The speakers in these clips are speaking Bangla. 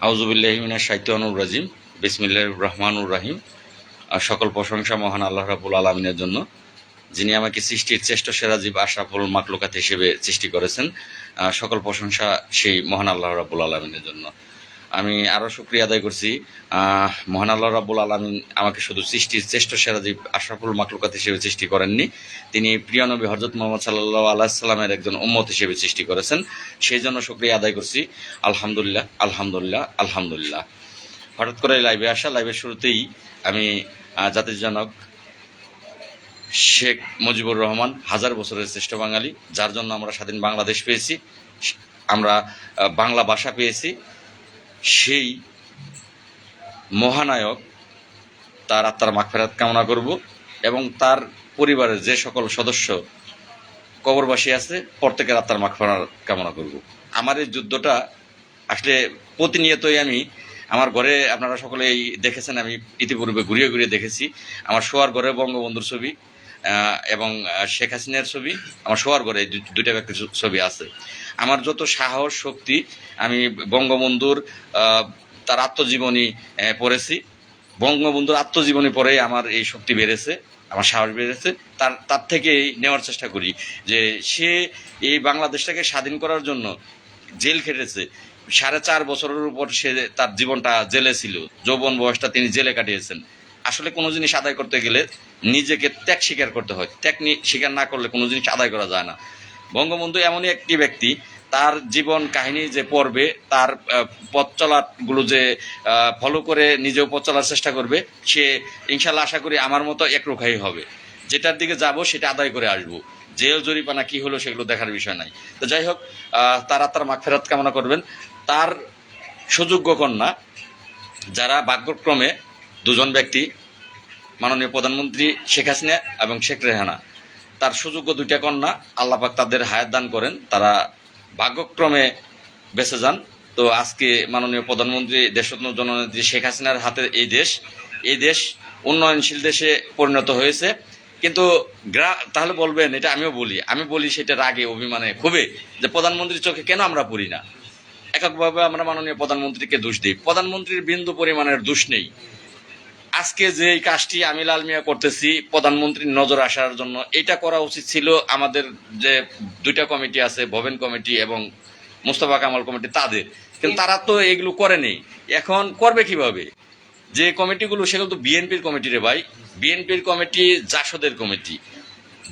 আউযুবিল্লাহি মিনাশ শাইতানির রাজিম। বিসমিল্লাহির রহমানির রহিম। সকল প্রশংসা মহান আল্লাহ রাব্বুল আলামিনের জন্য, যিনি আমাকে সৃষ্টির শ্রেষ্ঠ সেরা জীব আশরাফুল মাখলুকাত হিসেবে সৃষ্টি করেছেন। সকল প্রশংসা সেই মহান আল্লাহ রাব্বুল আলামিনের জন্য। আমি আরও শুকরিয়া আদায় করছি, মহান আল্লাহ রাব্বুল আলামিন আমাকে শুধু সৃষ্টির শ্রেষ্ঠ সেরা জীব আশরাফুল মাখলুকাত হিসেবে সৃষ্টি করেননি, তিনি প্রিয় নবী হযরত মুহাম্মদ সাল্লাল্লাহু আলাইহি সাল্লামের একজন উম্মত হিসেবে সৃষ্টি করেছেন। সেই জন্য শুকরিয়া আদায় করছি। আলহামদুলিল্লাহ, আলহামদুলিল্লাহ, আলহামদুলিল্লাহ। হঠাৎ করে লাইভে আসা, লাইভের শুরুতেই আমি জাতির জনক শেখ মুজিবুর রহমান, হাজার বছরের শ্রেষ্ঠ বাঙালি, যার জন্য আমরা স্বাধীন বাংলাদেশ পেয়েছি, আমরা বাংলা ভাষা পেয়েছি, সেই মহানায়ক তার আত্মার মাগফিরাত কামনা করব এবং তার পরিবারের যে সকল সদস্য কবরবাসী আছে প্রত্যেকের আত্মার মাগফিরাত কামনা করব। আমার এই যুদ্ধটা আসলে প্রতিনিয়তই আমি আমার ঘরে, আপনারা সকলেই দেখেছেন, আমি ইতিপূর্বে ঘুরিয়ে ঘুরিয়ে দেখেছি আমার শোয়ার ঘরে বঙ্গবন্ধুর ছবি এবং শেখ হাসিনার ছবি, আমার শোয়ার ঘরে দুইটা ব্যক্তির ছবি আছে। আমার যত সাহস শক্তি, আমি বঙ্গবন্ধুর তার আত্মজীবনী পড়েছি। বঙ্গবন্ধুর আত্মজীবনী পড়েই আমার এই শক্তি বেড়েছে, আমার সাহস বেড়েছে। তার থেকেই নেওয়ার চেষ্টা করি যে সে এই বাংলাদেশটাকে স্বাধীন করার জন্য জেল খেটেছে। 4.5 বছরের উপর সে তার জীবনটা জেলে ছিল, যৌবন বয়সটা তিনি জেলে কাটিয়েছেন। আসলে কোনো জিনিস আদায় করতে গেলে নিজেকে ত্যাগ স্বীকার করতে হয়, ত্যাগ স্বীকার না করলে কোনো জিনিস আদায় করা যায় না। বঙ্গবন্ধু এমনই একটি ব্যক্তি, তার জীবন কাহিনী যে পড়বে, তার পথ চলাগুলো যে ফলো করে নিজেও পথ চলার চেষ্টা করবে, সে ইনশাল্লাহ আশা করি আমার মতো একরোখাই হবে। যেটার দিকে যাব সেটা আদায় করে আসবো। জেল জরিপানা কি হলো সেগুলো দেখার বিষয় নাই। তো যাই হোক, তার আত্মার মাগফিরাত কামনা করবেন। তার সুযোগ্য কন্যা, যারা ভাগ্যক্রমে দুজন ব্যক্তি, মাননীয় প্রধানমন্ত্রী শেখ হাসিনা এবং শেখ রেহানা, তার সুযোগ্য দুইটা কন্যা, আল্লাহ পাক তাদের হায়াত দান করেন, তারা ভাগ্যক্রমে বেঁচে যান। তো আজকে মাননীয় প্রধানমন্ত্রী দেশরত্ন জননেত্রী শেখ হাসিনার হাতে এই দেশ উন্নয়নশীল দেশে পরিণত হয়েছে। কিন্তু তাহলে বলবেন, এটা আমি বলি সেটা রাগে অভিমানে খুবই, যে প্রধানমন্ত্রীর চোখে কেন আমরা পড়ি না। এককভাবে আমরা মাননীয় প্রধানমন্ত্রীকে দোষ দিই, প্রধানমন্ত্রীর বিন্দু পরিমাণের দোষ নেই। আজকে যে এই কাজটি আমি লাল মিয়া করতেছি প্রধানমন্ত্রীর নজর আসার জন্য, এটা করা উচিত ছিল আমাদের যে দুইটা কমিটি আছে, ভবেন কমিটি এবং মোস্তফা কামাল কমিটি, তাদের। কিন্তু তারা তো এগুলো করেনি। এখন করবে কিভাবে? যে কমিটিগুলো, সেগুলো তো বিএনপির কমিটি রে ভাই, বিএনপির কমিটি, জাসদের কমিটি।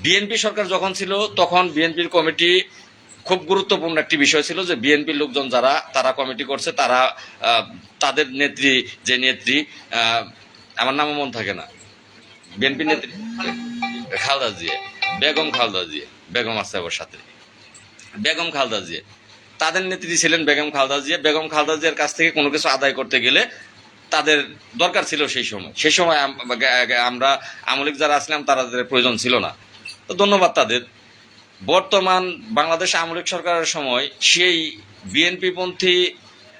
বিএনপি সরকার যখন ছিল তখন বিএনপির কমিটি খুব গুরুত্বপূর্ণ একটি বিষয় ছিল, যে বিএনপির লোকজন যারা তারা কমিটি করছে, তারা তাদের নেত্রী আমার নামও মন থাকে না, বিএনপি নেত্রী খালেদা জিয়া, বেগম খালেদা জিয়া, বেগম আছে আবার সাথে, বেগম খালেদা জিয়া, তাদের নেত্রী ছিলেন বেগম খালেদা জিয়া। বেগম খালেদা জিয়ার কাছ থেকে কোনো কিছু আদায় করতে গেলে তাদের দরকার ছিল সেই সময় আমরা আমলিক যারা আসলাম তাদের প্রয়োজন ছিল না। তো ধন্যবাদ তাদের। বর্তমান বাংলাদেশ আমলিক সরকারের সময় সেই বিএনপি পন্থী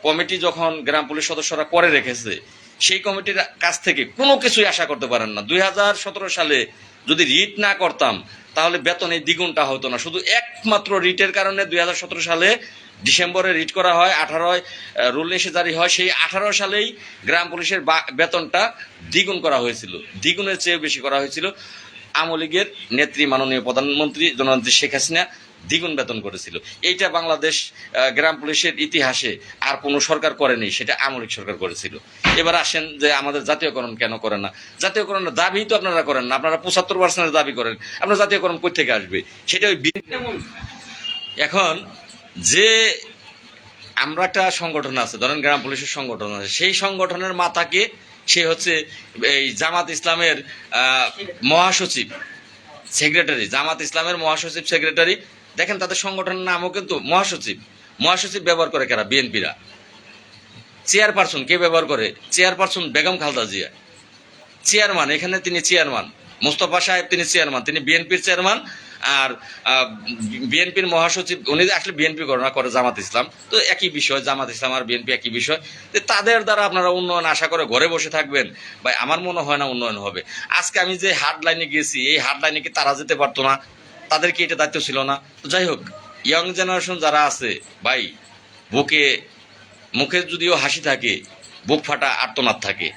কমিটি যখন গ্রাম পুলিশ সদস্যরা করে রেখেছে, সেই কমিটির কাছ থেকে কোনো কিছুই আশা করতে পারেন না। 2017 সালে যদি রিট না করতাম তাহলে বেতন এই দ্বিগুণটা হতো না। শুধু একমাত্র রিটের কারণে 2017 সালে ডিসেম্বরে রিট করা হয়, 18 রুল এসে জারি হয়। সেই 18 সালেই গ্রাম পুলিশের বেতনটা দ্বিগুণ করা হয়েছিল, দ্বিগুণের চেয়ে বেশি করা হয়েছিল। আওয়ামী লীগের নেত্রী মাননীয় প্রধানমন্ত্রী জননেত্রী শেখ হাসিনা দ্বিগুণ বেতন করেছিল। এইটা বাংলাদেশ গ্রাম পুলিশের ইতিহাসে আর কোনো সরকার করেনি, সেটা আওয়ামী লীগ সরকার করেছিল। এবার আসেন যে আমাদের জাতীয়করণ কেন করে না? জাতীয়করণের দাবি তো আপনারা করেন না, আপনারা 75% দাবি করেন, আপনার জাতীয়করণ কই থেকে আসবে? সেটা ওই এখন যে আমরা একটা সংগঠন আছে, ধরেন গ্রাম পুলিশের সংগঠন আছে, সেই সংগঠনের মাথাকে সে হচ্ছে এই জামাত ইসলামের মহাসচিব সেক্রেটারি, জামাত ইসলামের মহাসচিব সেক্রেটারি। দেখেন তাদের সংগঠনের নামও কিন্তু মহাসচিব ব্যবহার করে কারা? বিএনপিরা। চেয়ারপারসন কে ব্যবহার করে? চেয়ারপারসন বেগম খালেদা জিয়া। চেয়ারম্যান, এখানে তিনি চেয়ারম্যান, মোস্তফা সাহেব তিনি চেয়ারম্যান, তিনি বিএনপির চেয়ারম্যান। আর বিএনপির মহাসচিব উনি আসলে বিএনপি গণনা করে জামাত ইসলাম, তো একই বিষয়, জামাত ইসলাম আর বিএনপি একই বিষয়। তাদের দ্বারা আপনারা উন্নয়ন আশা করে ঘরে বসে থাকবেন ভাই, আমার মনে হয় না উন্নয়ন হবে। আজকে আমি যে হার্ড লাইনে গিয়েছি, এই হার্ড লাইনে কি তারা যেতে পারতো না? তাদের কি এটা দায়িত্ব ছিল না? তো যাই হোক, ইয়ং জেনারেশন যারা আছে ভাই, বুকে মুখে যদিও হাসি থাকে, বুক ফাটা আর্তনাদ থাকে,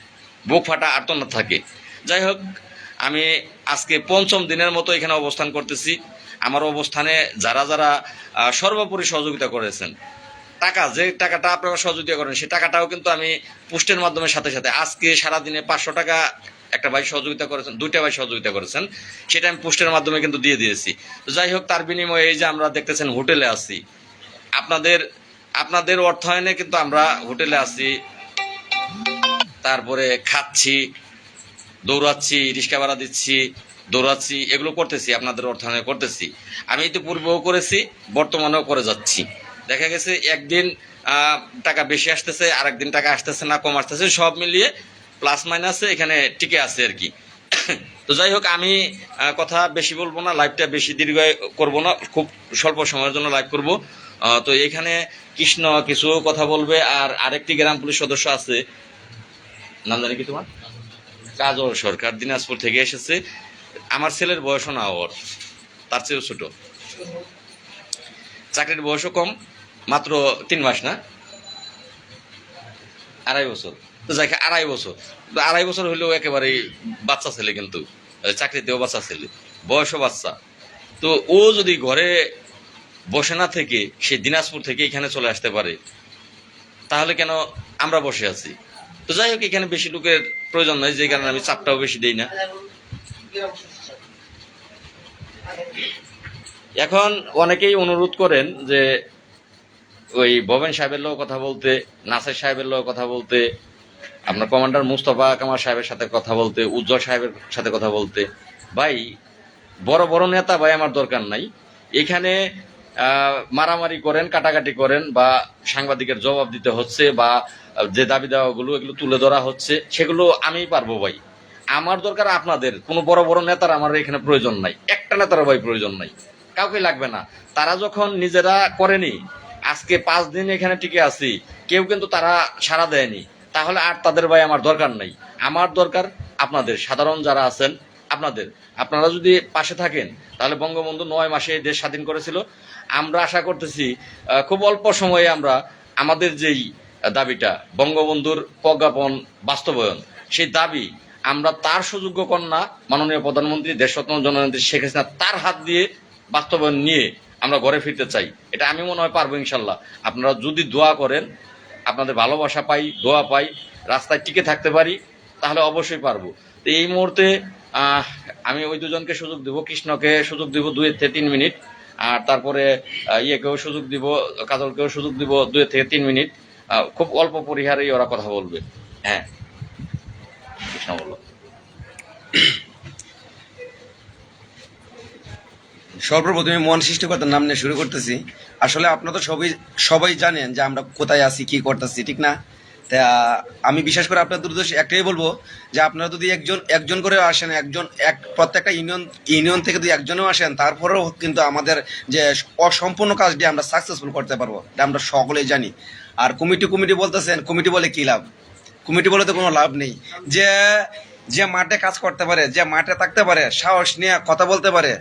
বুক ফাটা আর্তনাদ থাকে। যাই হোক, আমি আজকে 5ম দিনের মতো এখানে অবস্থান করতেছি। আমার অবস্থানে যারা যারা সর্বোপরি সহযোগিতা করেছেন, যে টাকাটা আপনারা সহযোগিতা করেন, সেই টাকাটাও কিন্তু আমি পোস্টের মাধ্যমে সাথে সাথে আজকে সারাদিনে 500 টাকা একটা ভাই সহযোগিতা করেছেন, 2টা ভাই সহযোগিতা করেছেন, সেটা আমি পোস্টের মাধ্যমে কিন্তু দিয়ে দিয়েছি। তো যাই হোক, তার বিনিময়ে এই যে আমরা দেখতেছেন হোটেলে আছি, আপনাদের অর্থায়নে কিন্তু আমরা হোটেলে আছি, তারপরে খাচ্ছি, দৌড়াচ্ছি, রিক্সা ভাড়া দিচ্ছি, দৌড়াচ্ছি, এগুলো করতেছি, আপনাদের অর্থায়নে করতেছি। আমি তো পূর্বেও করেছি, বর্তমানেও করে যাচ্ছি। দেখা গেছে একদিন টাকা বেশি আসতেছে, আরেকদিন টাকা আসতেছে না, কম আসতেছে, সব মিলিয়ে প্লাস মাইনাসে এখানে টিকে আছে আর কি। তো যাই হোক, আমি কথা বেশি বলবো না, লাইভটা বেশি দীর্ঘ করব না, খুব স্বল্প সময়ের জন্য লাইভ করব। তো এখানে কৃষ্ণ কিছু কথা বলবে, আর আরেকটি গ্রাম পুলিশ সদস্য আছে, নাম জানি কি তোমার, কাজল সরকার, দিনাজপুর থেকে এসেছে। আমার ছেলের বয়সও না ওর, তার চেয়েও ছোট, চাকরির বয়সও কম, মাত্র 3 মাস না 2.5 বছর। তো যাই 2.5 বছর, 2.5 বছর হইলেও একেবারেই বাচ্চা ছেলে, কিন্তু চাকরিতেও বাচ্চা ছেলে, বয়সও বাচ্চা। তো ও যদি ঘরে বসে না থেকে সে দিনাজপুর থেকে এখানে চলে আসতে পারে, তাহলে কেন আমরা বসে আছি? তো যাই হোক, এখানে বেশি লোকের প্রয়োজন নয়, যে কারণে আমি চাপটাও বেশি দেই না। এখন অনেকেই অনুরোধ করেন যে ওই ভবেন সাহেবের লোক কথা বলতে, নাসির সাহেবের লোক কথা বলতে, আপনার কমান্ডার মুস্তফা কামাল সাহেবের সাথে কথা বলতে, উজ্জ্বল সাহেবের সাথে কথা বলতে। ভাই, বড় বড় নেতা ভাই আমার দরকার নাই। এখানে মারামারি করেন, কাটাকাটি করেন, বা সাংবাদিকের জবাব দিতে হচ্ছে, বা যে দাবি দাওয়াগুলো এগুলো তুলে ধরা হচ্ছে, সেগুলো আমিই পারবো ভাই। আমার দরকার আপনাদের, কোনো বড় বড় নেতার আমার এখানে প্রয়োজন নাই, একটা নেতারও ভাই প্রয়োজন নাই, কাউকে লাগবে না। তারা যখন নিজেরা করেনি, আজকে 5 দিন এখানে টিকে আছি, কেউ কিন্তু তারা সাড়া দেয়নি, তাহলে আর তাদের ভাই আমার দরকার নাই। আমার দরকার আপনাদের, সাধারণ যারা আছেন আপনারা যদি পাশে থাকেন, তাহলে বঙ্গবন্ধু 9 মাসে দেশ স্বাধীন করেছিল। আমরা আশা করতেছি খুব অল্প সময়ে আমরা আমাদের যেই দাবিটা, বঙ্গবন্ধুর প্রজ্ঞাপন বাস্তবায়ন, সেই দাবি আমরা তার সুযোগ্য কন্যা মাননীয় প্রধানমন্ত্রী দেশরত্ন জননেত্রী শেখ হাসিনা, তার হাত দিয়ে বাস্তবায়ন নিয়ে আমরা ঘরে ফিরতে চাই। এটা আমি মনে হয় পারবো ইনশাল্লাহ। আপনারা যদি দোয়া করেন, আপনাদের ভালোবাসা পাই, দোয়া পাই, রাস্তায় টিকে থাকতে পারি, তাহলে অবশ্যই পারবো। তো এই মুহূর্তে আমি ওই দুজনকে সুযোগ দিব, কৃষ্ণকে সুযোগ দিব 2 থেকে 3 মিনিট, আর তারপরে ইয়েকেও সুযোগ দিব, কাজলকেও সুযোগ দিব 2 থেকে 3 মিনিট। খুব অল্প পরিহারেই ওরা কথা বলবে। হ্যাঁ, কৃষ্ণ বলো। সর্বপ্রথমে মহান সৃষ্টিকর্তার নাম নিয়ে শুরু করতেছি। আসলে আপনারা তো সবাই জানেন যে আমরা কোথায় আছি, কি করতেছি, ঠিক না? তা আমি বিশেষ করে আপনাদের উদ্দেশ্যে একটাই বলবো যে আপনারা যদি একজন করে আসেন, প্রত্যেকটা ইউনিয়ন থেকে যদি একজনও আসেন, তারপরেও কিন্তু আমাদের যে অসম্পূর্ণ কাজটি আমরা সাকসেসফুল করতে পারবো, এটা আমরা সকলেই জানি। আর কমিটি বলতেছেন, কমিটি বলে কি লাভ? কমিটি বলে তো কোনো লাভ নেই। যে মাঠে কাজ করতে পারে, যে মাঠে থাকতে পারে, সাহস নিয়ে কথা বলতে পারে,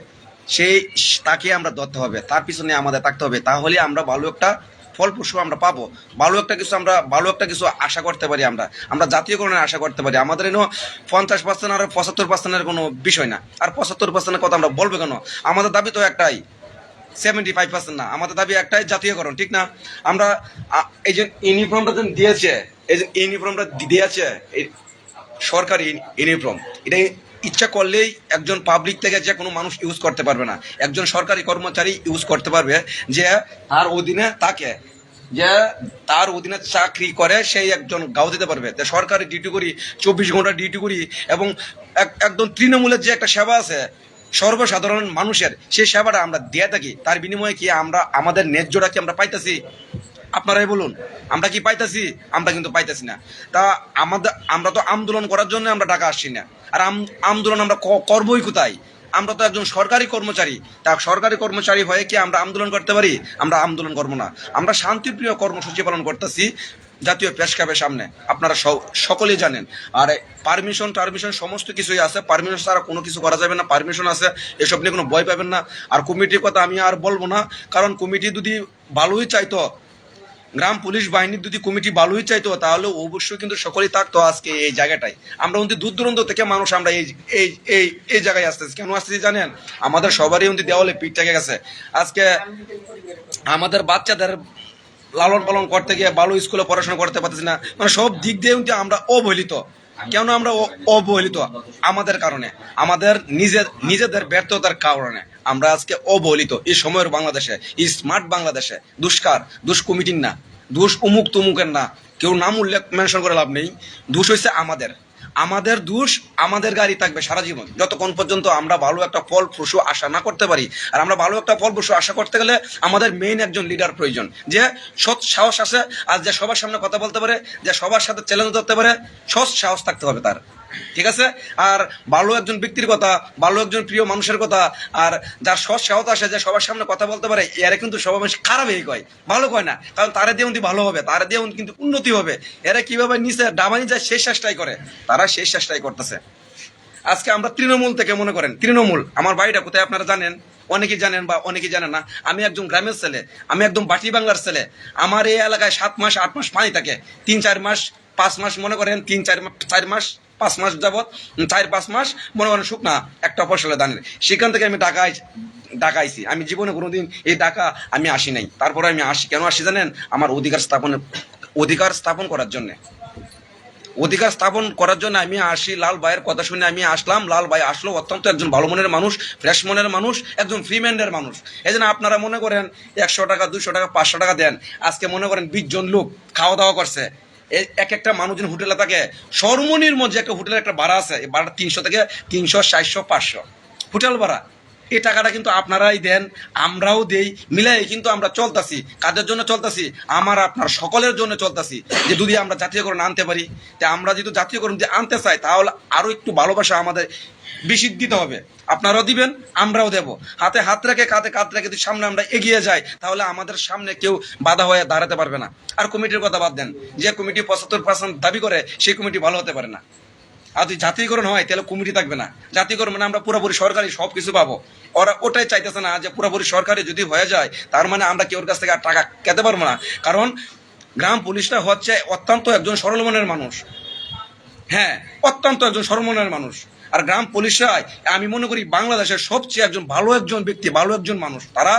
তাকে আমরা ধরতে হবে, তার পিছনে আমাদের থাকতে হবে। তাহলে আমরা ভালো একটা ফলপ্রসূ আমরা পাবো, ভালো একটা কিছু আশা করতে পারি। আমরা জাতীয়করণের আশা করতে পারি। আমাদের এনে 50% আর 75%-এর কোনো বিষয় না। আর 75%-এর কথা আমরা বলবো কেন? আমাদের দাবি তো একটাই, 75% না, আমাদের দাবি একটাই, জাতীয়করণ, ঠিক না? আমরা এই যে ইউনিফর্মটা দিয়েছে সরকারি ইউনিফর্ম, এটা ইচ্ছা করলেই একজন পাবলিক থেকে যে কোনো মানুষ ইউজ করতে পারবে না। একজন সরকারি কর্মচারী ইউজ করতে পারবে, যে তার অধীনে চাকরি করে, সেই একজন গাও দিতে পারবে। সরকারি ডিউটি করি, 24 ঘন্টা ডিউটি করি, এবং একদম তৃণমূলের যে একটা সেবা আছে সর্বসাধারণ মানুষের, সেই সেবাটা আমরা দিয়ে থাকি। তার বিনিময়ে কি আমরা আমাদের ন্যায্যটা কি আমরা পাইতেছি? আপনারাই বলুন, আমরা কি পাইতেছি? আমরা কিন্তু পাইতেছি না। তা আমরা তো আন্দোলন করার জন্য আমরা ঢাকা আসছি না। আর আন্দোলন আমরা করবই কোথায়? আমরা তো একজন সরকারি কর্মচারী। তা সরকারি কর্মচারী হয়ে কি আমরা আন্দোলন করতে পারি? আমরা আন্দোলন করবো না। আমরা শান্তিপ্রিয় কর্মসূচি পালন করতেছি জাতীয় প্রেস ক্লাবের সামনে, আপনারা সকলেই জানেন। আর পারমিশন সমস্ত কিছুই আছে, পারমিশন ছাড়া কোনো কিছু করা যাবে না, পারমিশন আছে, এসব নিয়ে কোনো ভয় পাবেন না। আর কমিটির কথা আমি আর বলবো না, কারণ কমিটি যদি ভালোই চাইতো গ্রাম পুলিশ বাহিনীর যদি কমিটি ভালোই চাইতো তাহলে অবশ্যই কিন্তু সকলেই থাকতো আজকে এই জায়গাটায়। আমরা কিন্তু দূর দূরান্ত থেকে মানুষ আমরা এই এই এই এই জায়গায় আসতেছি, কেন আসতেছি জানেন? আমাদের সবারই কিন্তু দেওয়ালে পিঠ থেকে গেছে। আজকে আমাদের বাচ্চাদের লালন পালন করতে গিয়ে ভালো স্কুলে পড়াশোনা করতে পারতেছি না, মানে সব দিক দিয়ে কিন্তু আমরা অবহেলিত। কেন আমরা অবহেলিত? আমাদের কারণে, আমাদের নিজেদের ব্যর্থতার কারণে আমরা আজকে অবহেলিত। এই সময়ের বাংলাদেশে, এই স্মার্ট বাংলাদেশে দোষ কমিটির না, দোষ অমুক তমুকের না, কেউ নাম উল্লেখ মেনশন করে লাভ নেই। দোষ হচ্ছে আমাদের দোষ। আমাদের গাড়ি থাকবে সারা জীবন যতক্ষণ পর্যন্ত আমরা ভালো একটা ফল ফসু আশা না করতে পারি। আর আমরা ভালো একটা ফল ফসু আশা করতে গেলে আমাদের মেইন একজন লিডার প্রয়োজন, যে সৎ সাহস আছে, আর যে সবার সামনে কথা বলতে পারে, যে সবার সাথে চ্যালেঞ্জ করতে পারে, সৎ সাহস থাকতে হবে তার, ঠিক আছে? আর ভালো একজন ব্যক্তির কথা, ভালো একজন প্রিয় মানুষের কথা, আর যার সৎ সাহস আসে, যে সবার সামনে কথা বলতে পারে, এরা কিন্তু সবাই মানুষ খারাপই কয়, ভালো কয় না। কারণ তারা দিয়ে কিন্তু ভালো হবে, তারা দিয়ে কিন্তু উন্নতি হবে। এরা কিভাবে নিচে ডামানি যায় সেই চেষ্টাই করে, তারা সেই চেষ্টাই করতেছে। আজকে আমরা তৃণমূল থেকে মনে করেন, তৃণমূল আমার বাড়িটা কোথায় আপনারা জানেন, অনেকেই জানেন বা অনেকেই জানেন না। আমি একজন গ্রামের ছেলে, আমি একদম বাটি বাংলার ছেলে। আমার এই এলাকায় 7 মাস 8 মাস পানি থাকে, 3-4 মাস 5 মাস মনে করেন, 3-4 মাস 5 মাস যাবৎ 4-5 মাস মনে করেন শুকনা একটা ফসলে দানের। সেখান থেকে আমি ঢাকা আইছি। আমি জীবনে কোনোদিন এই ঢাকা আমি আসি নাই। তারপরে আমি আসি, কেন আসি জানেন? আমার অধিকার স্থাপন করার জন্য। অধিকার স্থাপন করার জন্য আমি আসি। লাল ভাইয়ের কথা শুনে আমি আসলাম। লাল ভাই আসলো, অত্যন্ত একজন ভালো মনের মানুষ, ফ্রেশ মনের মানুষ, একজন ফ্রি মাইন্ডের মানুষ। এই জন্য আপনারা মনে করেন 100 টাকা 200 টাকা 500 টাকা দেন, আজকে মনে করেন 20 জন লোক খাওয়া দাওয়া করছে। এক একটা মানুষজন হোটেলে থাকে, সর্বনিম্ন যে একটা হোটেলের একটা ভাড়া আছে, এই ভাড়া 300 থেকে 300 400 500 হোটেল ভাড়া। এই টাকাটা কিন্তু আপনারাই দেন, আমরাও দেই, মিলাই কিন্তু আমরা চলতেছি। কাদের জন্য চলতেছি? আমার আপনার সকলের জন্য চলতেছি। যে যদি আমরা জাতীয়করণ আনতে পারি, তা আমরা যদি জাতীয়করণ যদি আনতে চাই, তাহলে আরো একটু ভালোবাসা আমাদের বেশি দিতে হবে। আপনারাও দিবেন, আমরাও দেব। হাতে হাত রেখে কাঁধে কাঁধ রেখে যদি সামনে আমরা এগিয়ে যাই, তাহলে আমাদের সামনে কেউ বাধা হয়ে দাঁড়াতে পারবে না। আর কমিটির কথা বাদ দেন, যে কমিটি 75% দাবি করে সেই কমিটি ভালো হতে পারে না। আর যদি জাতীয়করণ হয় তাহলে কমিটি থাকবে না। জাতীয়করণ মানে আমরা পুরোপুরি সরকারি সব কিছু পাবো। ওরা ওটাই চাইতেছে না, যে পুরোপুরি সরকারি যদি হয়ে যায় তার মানে আমরা কেউর কাছ থেকে আর টাকা খেতে পারবো না। কারণ গ্রাম পুলিশটা হচ্ছে অত্যন্ত একজন সরল মনের মানুষ, হ্যাঁ, অত্যন্ত একজন সরল মনের মানুষ। আর গ্রাম পুলিশরাই আমি মনে করি বাংলাদেশের সবচেয়ে একজন ভালো একজন ব্যক্তি, ভালো একজন মানুষ। তারা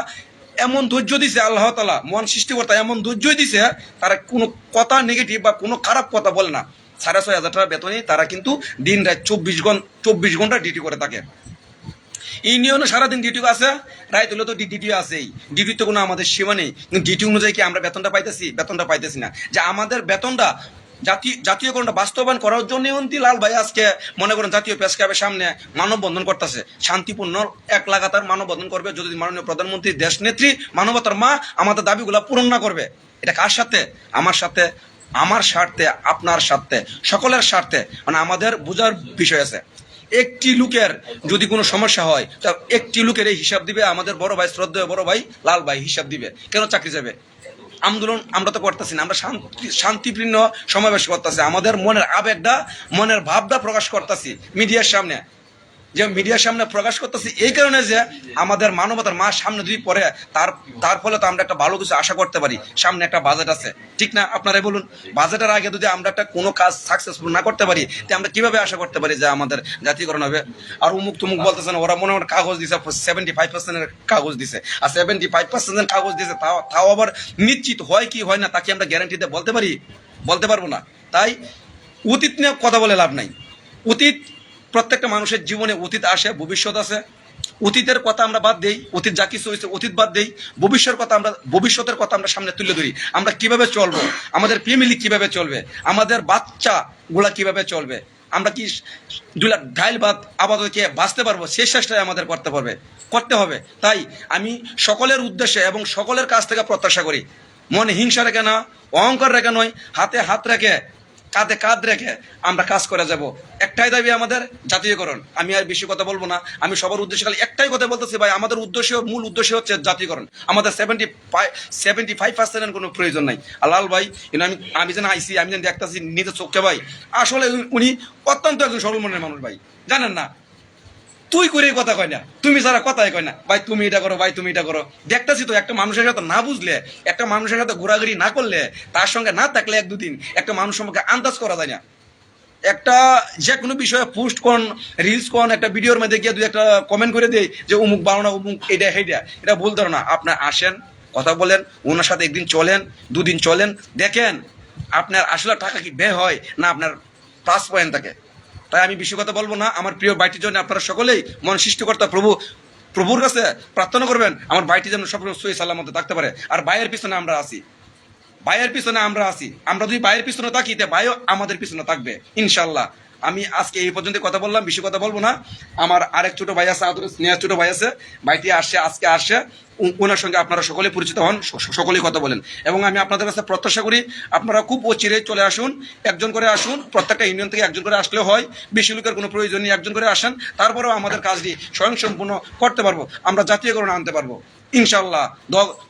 এমন ধৈর্য দিছে, আল্লাহ তাআলা মহান সৃষ্টিকর্তা এমন ধৈর্যই দিছে, তারা কোনো কথা নেগেটিভ বা কোনো খারাপ কথা বলে না। 6,500 টাকা বেতনে তারা কিন্তু দিন রাত 24 ঘন্টা ডিউটি করে থাকে। ইউনিয়নে সারাদিন ডিউটি আছে, রাত হলে তো ডিউটি আছেই। ডিউটিতে কোনো আমাদের সীমা নেই, কিন্তু ডিউটি অনুযায়ী কি আমরা বেতনটা পাইতেছি? বেতনটা পাইতেছি না। যে আমাদের বেতনটা জাতীয়করণটা বাস্তবায়ন করার জন্য লাল ভাই আজকে মনে করেন জাতীয় প্রেস ক্লাবের সামনে মানববন্ধন করতেছে। শান্তিপূর্ণ 1 লাগাতার মানববন্ধন করবে, যদি মাননীয় প্রধানমন্ত্রী, দেশ নেত্রী, মানবতার মা আমাদের দাবিগুলা পূরণ না করবে। এটা কার সাথে? আমার সাথে, আমার স্বার্থে, আপনার স্বার্থে, সকলের স্বার্থে। মানে আমাদের বোঝার বিষয় আছে। একটি লোকের যদি কোনো সমস্যা হয়, তা একটি লোকের এই হিসাব দিবে আমাদের বড় ভাই, শ্রদ্ধেয় বড় ভাই লাল ভাই হিসাব দিবে। কেন চাকরি যাবে? আন্দোলন আমরা তো করতেছি না, আমরা শান্তিপূর্ণ সমাবেশ করতেছি, আমাদের মনের আবেগটা, মনের ভাবটা প্রকাশ করতেছি মিডিয়ার সামনে। যে মিডিয়ার সামনে প্রকাশ করতেছি এই কারণে যে আমাদের মানবতার মা সামনে যদি পড়ে, তার ফলে তো আমরা একটা ভালো কিছু আশা করতে পারি। সামনে একটা বাজেট আছে, ঠিক না? আপনারাই বলুন, বাজেটের আগে যদি আমরা একটা কোনো কাজ সাকসেসফুল না করতে পারি, তো আমরা কিভাবে আশা করতে পারি যে আমাদের জাতীয়করণ হবে? আর উমুক তুমুক বলতেছেন, ওরা মনে হয় কাগজ দিছে, 75% কাগজ দিছে। আর 75% কাগজ দিছে, তাও আবার নিশ্চিত হয় কি হয় না তা কি আমরা গ্যারান্টিতে বলতে পারি? বলতে পারবো না। তাই অতীত নিয়ে কথা বলে লাভ নাই। অতীত, প্রত্যেকটা মানুষের জীবনে অতীত আসে, ভবিষ্যৎ আছে। অতীতের কথা আমরা বাদ দেই, অতীত যা কিছু হয়েছে অতীত বাদ দেই, ভবিষ্যতের কথা আমরা সামনে তুলে ধরি। আমরা কিভাবে চলবো, আমাদের ফ্যামিলি কিভাবে চলবে, আমাদের বাচ্চাগুলা কিভাবে চলবে, আমরা কি 2 লাখ ডাইল ভাত আপাতত বাঁচতে পারবো, সেই চেষ্টাই আমাদের করতে হবে। তাই আমি সকলের উদ্দেশ্যে এবং সকলের কাছ থেকে প্রত্যাশা করি, মনে হিংসা রেখে না, অহংকার রেখে নয়, হাতে হাত রেখে কাঁধে কাঁধ রেখে আমরা কাজ করে যাব। একটাই দাবি আমাদের, জাতীয়করণ। আমি আর বেশি কথা বলবো না, আমি সবার উদ্দেশ্যে খালি একটাই কথা বলতেছি, ভাই আমাদের মূল উদ্দেশ্য হচ্ছে জাতীয়করণ। আমাদের 75% কোনো প্রয়োজন নাই। আর লাল ভাই, আমি যেন আইসি, আমি যেন দেখতেছি নিজের চোখে, ভাই আসলে উনি অত্যন্ত একজন সরল মনের মানুষ ভাই, জানেন না? তুই করে কথা কয় না, তুমি যারা কথাই কয় না, ভাই তুমি এটা করো, ভাই তুমি এটা করো। দেখতেছি তো একটা মানুষের সাথে না বুঝলে, একটা মানুষের সাথে ঘোরাঘুরি না করলে, তার সঙ্গে না থাকলে এক দুদিন একটা মানুষ সম্পর্কে আন্দাজ করা যায় না। একটা যে কোনো বিষয়ে পোস্ট করন, রিলস করন, একটা ভিডিওর মধ্যে গিয়ে দুই একটা কমেন্ট করে দেয় যে অমুক বানো না, অমুক এটা হেটা, এটা বলতে না। আপনার আসেন, কথা বলেন, ওনার সাথে একদিন চলেন, দুদিন চলেন, দেখেন আপনার আসলে টাকা কি ব্যয় হয় না আপনার প্লাস পয়েন্ট থাকে। তাই আমি বেশি কথা বলবো না। আমার প্রিয় বাইটির জন্য আপনারা সকলেই মন সৃষ্টিকর্তা প্রভুর কাছে প্রার্থনা করবেন আমার বাইটি যেন সবসময় সহি সালামতে থাকতে পারে। আর বাইয়ের পিছনে আমরা আছি, ভাইয়ের পিছনে আমরা আছি। আমরা যদি ভাইয়ের পিছনে থাকি তে ভাইও আমাদের পিছনে থাকবে ইনশাল্লাহ। আমি আজকে এই পর্যন্ত কথা বললাম, বেশি কথা বলবো না। আমার আরেক ছোট ভাই আছে, আদর স্নেহের ছোট ভাই আছে, ভাইটি আসছে, আজকে আসছে। ওনার সঙ্গে আপনারা সকলে পরিচিত হন, সকলেই কথা বলেন। এবং আমি আপনাদের কাছে প্রত্যাশা করি আপনারা খুব অচিরে চলে আসুন, একজন করে আসুন। প্রত্যেকটা ইউনিয়ন থেকে একজন করে আসলে হয়, বেশি লোকের কোনো প্রয়োজন নেই, একজন করে আসেন। তারপরেও আমাদের কাজটি স্বয়ংসম্পূর্ণ করতে পারবো, আমরা জাতীয়করণ আনতে পারবো ইনশাল্লাহ।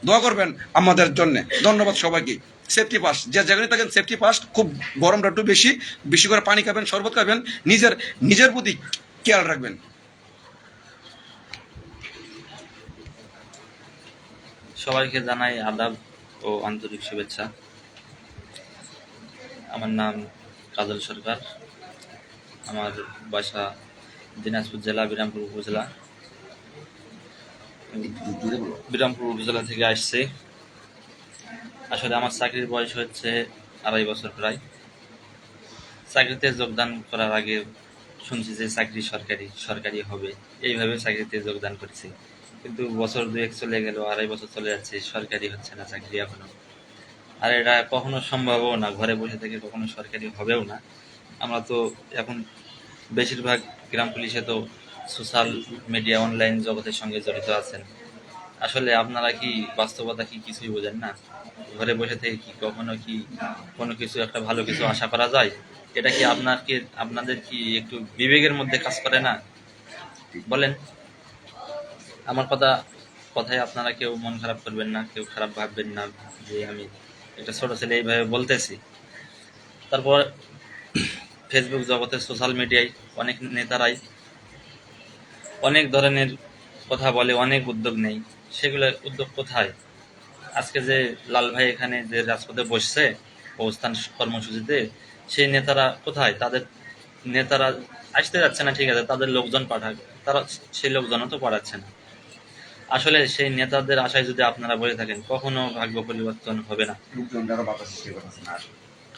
দোয়া করবেন আমাদের জন্য। ধন্যবাদ সবাইকে। সেফটি ফার্স্ট, যে যেখানে থাকেন সেফটি ফার্স্ট। খুব গরমটা একটু বেশি, বেশি করে পানি খাবেন, শরবত খাবেন, নিজের প্রতি খেয়াল রাখবেন। সবাইকে জানাই আদাব ও আন্তরিক শুভেচ্ছা। আমার নাম কাজল সরকার, আমার বাসা দিনাজপুর জেলা বিরামপুর উপজেলা। বিরামপুর উপজেলা থেকে আসছে। আসলে আমার চাকরির বয়স হচ্ছে 2.5 বছর প্রায়। চাকরিতে যোগদান করার আগে শুনছি যে চাকরি সরকারি হবে, এইভাবে চাকরিতে যোগদান করেছি। কিন্তু বছর 2-1 চলে গেল, 2.5 বছর চলে যাচ্ছে, সরকারি হচ্ছে না চাকরি এখনো। আর এটা কখনো সম্ভবও না, ঘরে বসে থেকে কখনো সরকারি হবেও না। আমরা তো এখন বেশিরভাগ গ্রাম পুলিশে তো সোশ্যাল মিডিয়া অনলাইন জগতের সঙ্গে জড়িত আছেন। আসলে আপনারা কি বাস্তবতা কি কিছুই বোঝেন না? ঘরে বসে থেকে কি কখনো কি কোনো কিছু একটা ভালো কিছু আশা করা যায়? এটা কি আপনাদের কি একটু বিবেকের মধ্যে কাজ করে না? বলেন। আমার কথায় আপনারা কেউ মন খারাপ করবেন না, কেউ খারাপ ভাববেন না যে আমি একটা ছোট ছেলে এইভাবে বলতেছি। তারপর ফেসবুক জগতে, সোশ্যাল মিডিয়ায় অনেক নেতারাই অনেক ধরনের কথা বলে, অনেক উদ্যোগ নেই। সেগুলো উদ্যোগ কোথায়? আজকে যে লাল ভাই এখানে যে রাজপথে বসছে অবস্থান কর্মসূচিতে, সেই নেতারা কোথায়? তাদের নেতারা আসতে যাচ্ছে না, ঠিক আছে, তাদের লোকজন পাঠাক, তারা সেই লোকজনও তো পাঠাচ্ছে না। আসলে সেই নেতাদের আশায় যদি আপনারা বসে থাকেন, কখনো ভাগ্য পরিবর্তন হবে না।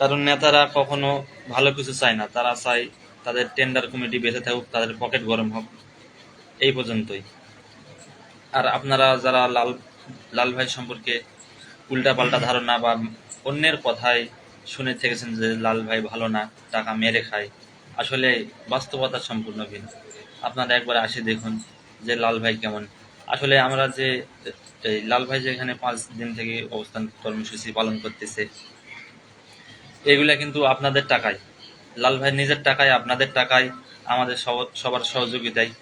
কারণ নেতারা কখনো ভালো কিছু চায় না, তারা চায় তাদের টেন্ডার কমিটি বেঁচে থাকুক, তাদের পকেট গরম হোক, এই পর্যন্তই। আর আপনারা যারা লাল ভাই সম্পর্কে উল্টাপাল্টা ধারণা বা অন্যের কথায় শুনে থেকেছেন যে লাল ভাই ভালো না, টাকা মেরে খায়, আসলে বাস্তবতা সম্পূর্ণ ভিন্ন। আপনারা একবার আসে দেখুন যে লাল ভাই কেমন। আসলে আমরা যে এই লাল ভাই যে এখানে 5 দিন থেকে অবস্থান কর্মসূচি পালন করতেছে, এগুলা কিন্তু আপনাদের টাকায়, লাল ভাই নিজের টাকায়, আপনাদের টাকায়, আমাদের সবার সহযোগিতায়।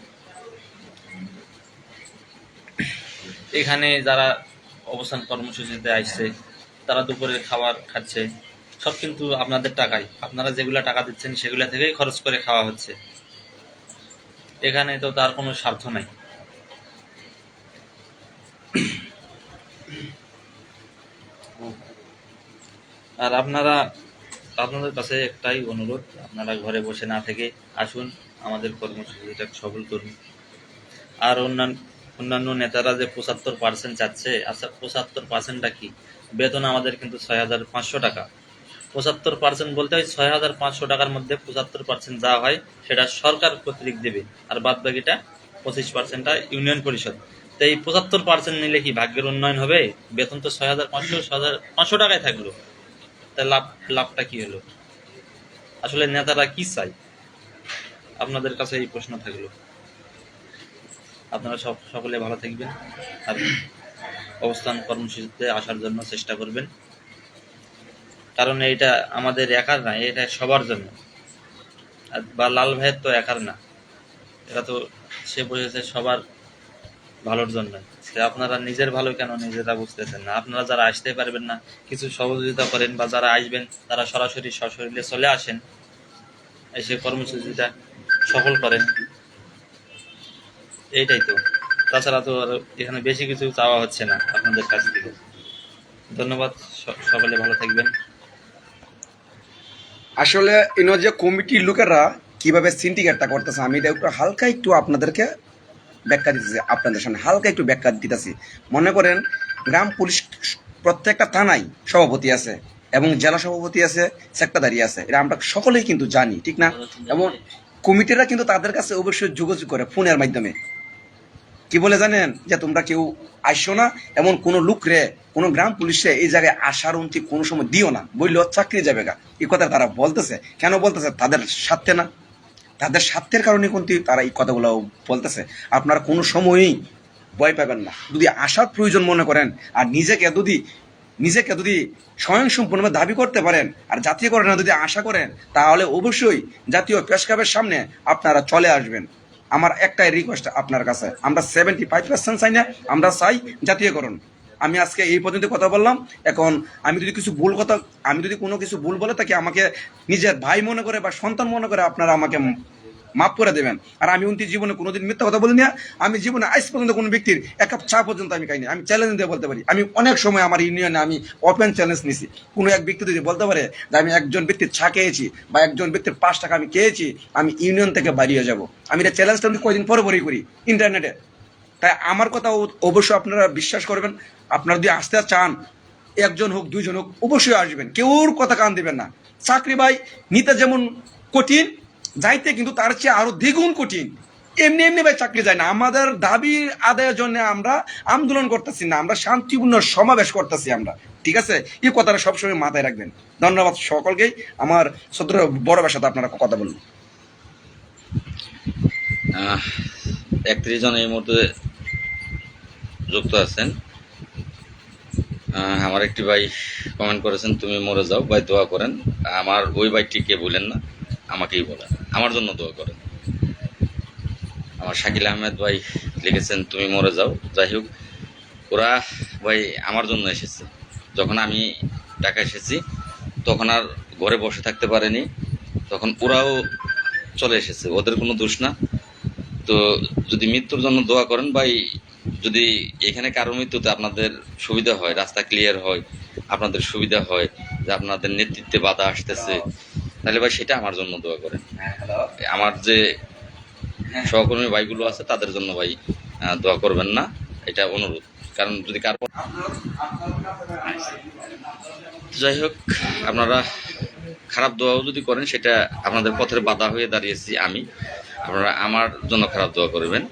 এখানে যারা অবস্থান কর্মসূচিতে আসছে, তারা দুপুরের খাবার খাচ্ছে, সব কিন্তু আপনাদের টাকায়। আপনারা যেগুলা টাকা দিচ্ছেন সেগুলা থেকেই খরচ করে খাওয়া হচ্ছে। এখানে তো তার কোনো স্বার্থ নাই। আর আপনাদের কাছে একটাই অনুরোধ, আপনারা ঘরে বসে না থেকে আসুন, আমাদের কর্মসূচিটা সফল করুন। আর অন্যান্য নেতারা যে 75% চাচ্ছে, আচ্ছা 75%টা কি? বেতন আমাদের কিন্তু 6,500 টাকা। 75% বলতে হয় 6,500 টাকার মধ্যে 75% যা হয় সেটা সরকার কর্তৃক দেবে, আর বাদ বাকিটা 25%টা ইউনিয়ন পরিষদ। তো এই 75% নিলে কি ভাগ্যের উন্নয়ন হবে? বেতন তো 6,500 টাকায় থাকলো, তা লাভটা কি হলো? আসলে নেতারা কি চায়? আপনাদের কাছে এই প্রশ্ন থাকলো। আপনারা সকলে ভালো থাকবেন, আর অবস্থান কর্মসূচিতে আসার জন্য চেষ্টা করবেন। কারণ এইটা আমাদের একার না, এটা সবার জন্য। বা লাল ভাইয়ের তো একার না, এটা তো সে বসেছে সবার ভালোর জন্য। আপনারা নিজের ভালো কেন নিজেরা বুঝতেছেন না? আপনারা যারা আসতে পারবেন না, কিছু সহযোগিতা করেন, বা যারা আসবেন তারা সরাসরি সশরীরে চলে আসেন, এসে কর্মসূচিটা সফল করেন। এইটাই তো, তাছাড়া তো আর এখানে বেশি কিছু চাওয়া হচ্ছে না আপনাদের কাছ থেকে। ধন্যবাদ, সকলে ভালো থাকবেন। আসলে ইনো যে কমিটির লোকেরা কিভাবে সিন্ডিকেটটা করতেছে, আমি এটা একটু হালকা একটু আপনাদেরকে ব্যাখ্যা দিতেছি, আপনাদের সামনে হালকা একটু ব্যাখ্যা দিতেছি। মনে করেন গ্রাম পুলিশ প্রত্যেকটা থানায় সভাপতি আছে এবং জেলা সভাপতি আছে, সেক্রেটারি আছে, এটা আমরা সকলেই কিন্তু জানি, ঠিক না? এবং কমিটিরা কিন্তু তাদের কাছে অবশ্যই যোগাযোগ করে ফোনের মাধ্যমে। কি বলে জানেন, যে তোমরা কেউ আসছো না, এমন কোনো লোক রে, কোনো গ্রাম পুলিশে এই জায়গায় আসার উন্তি কোনো সময় দিও না, বললেও চাকরি যাবে গা। এই কথা তারা বলতেছে কেন? বলতেছে তাদের স্বার্থে না, তাদের স্বার্থের কারণে কিন্তু তারা এই কথাগুলো বলতেছে। আপনারা কোনো সময়ই ভয় পাবেন না, যদি আসার প্রয়োজন মনে করেন আর নিজেকে যদি স্বয়ংসম্পূর্ণভাবে দাবি করতে পারেন আর জাতীয়করণে যদি আশা করেন, তাহলে অবশ্যই জাতীয় প্রেস ক্লাবের সামনে আপনারা চলে আসবেন। আমার একটাই রিকোয়েস্ট আপনার কাছে, আমরা 75% চাই না, আমরা চাই জাতীয়করণ। আমি আজকে এই পর্যন্ত কথা বললাম। এখন আমি যদি কোনো কিছু ভুল বলে থাকি, আমাকে নিজের ভাই মনে করে বা সন্তান মনে করে আপনারা আমাকে মাফ করে দেবেন। আর আমি উন্তি জীবনে কোনোদিন মিথ্যা কথা বলি না। আমি জীবনে আজ পর্যন্ত কোনো ব্যক্তির এক কাপ চা পর্যন্ত আমি খাইনি। আমি চ্যালেঞ্জ দিয়ে বলতে পারি, আমি অনেক সময় আমার ইউনিয়নে আমি ওপেন চ্যালেঞ্জ নিছি। কোনো এক ব্যক্তি যদি বলতে পারে যে আমি একজন ব্যক্তির চা খেয়েছি বা একজন ব্যক্তির 5 টাকা আমি খেয়েছি, আমি ইউনিয়ন থেকে বাড়িয়ে যাব। আমি এটা চ্যালেঞ্জটা আমি কয়দিন পরই করি ইন্টারনেটে। তাই আমার কথা অবশ্যই আপনারা বিশ্বাস করবেন। আপনারা যদি আসতে চান, একজন হোক 2 জন হোক, অবশ্যই আসবেন, কেউর কথা কান দিবেন না। চাকরি ভাই নিতে যেমন কঠিন, যাইতে কিন্তু তার চেয়ে আরো দ্বিগুণ কঠিন। এমনি এমনি ভাই চাকরি যায় না। আমাদের দাবি আদায়ের জন্য আমরা আন্দোলন করতেছি না, আমরা শান্তিপূর্ণ সমাবেশ করতেছি আমরা, ঠিক আছে? এই কথাটা সবসময় মাথায় রাখবেন। ধন্যবাদ সকলকেই। আমার সত্র বড় ভাইয়ের সাথে আপনারা কথা বলুন। 31 জন এই মুহূর্তে যুক্ত আছেন। আমার একটি ভাই কমেন্ট করেছেন, তুমি মরে যাও ভাই, দোয়া করেন। আমার ওই ভাইটিকে বলেন না, আমাকেই বলেন, আমার জন্য দোয়া করেন। আমার শাকিল আহমেদ ভাই লিখেছেন, তুমি মরে যাও। যাই হোক, ওরা ভাই আমার জন্য এসেছে। যখন আমি ঢাকা এসেছি তখন আর ঘরে বসে থাকতে পারেনি, তখন ওরাও চলে এসেছে, ওদের কোনো দোষ না। তো যদি মৃত্যুর জন্য দোয়া করেন ভাই, যদি এখানে কারো মৃত্যুতে আপনাদের সুবিধা হয়, রাস্তা ক্লিয়ার হয়, আপনাদের সুবিধা হয়, যে আপনাদের নেতৃত্বে বাধা আসতেছে, তাহলে ভাই সেটা আমার জন্য দোয়া করেন। আমার যে সহকর্মী ভাইগুলো আছে তাদের জন্য ভাই দোয়া করবেন না, এটা অনুরোধ। কারণ যদি কারো, যাই হোক, আপনারা খারাপ দোয়াও যদি করেন, সেটা আপনাদের পথের বাধা হয়ে দাঁড়িয়েছি আমি। আপনারা আমার জন্য খারাপ দোয়া করবেন,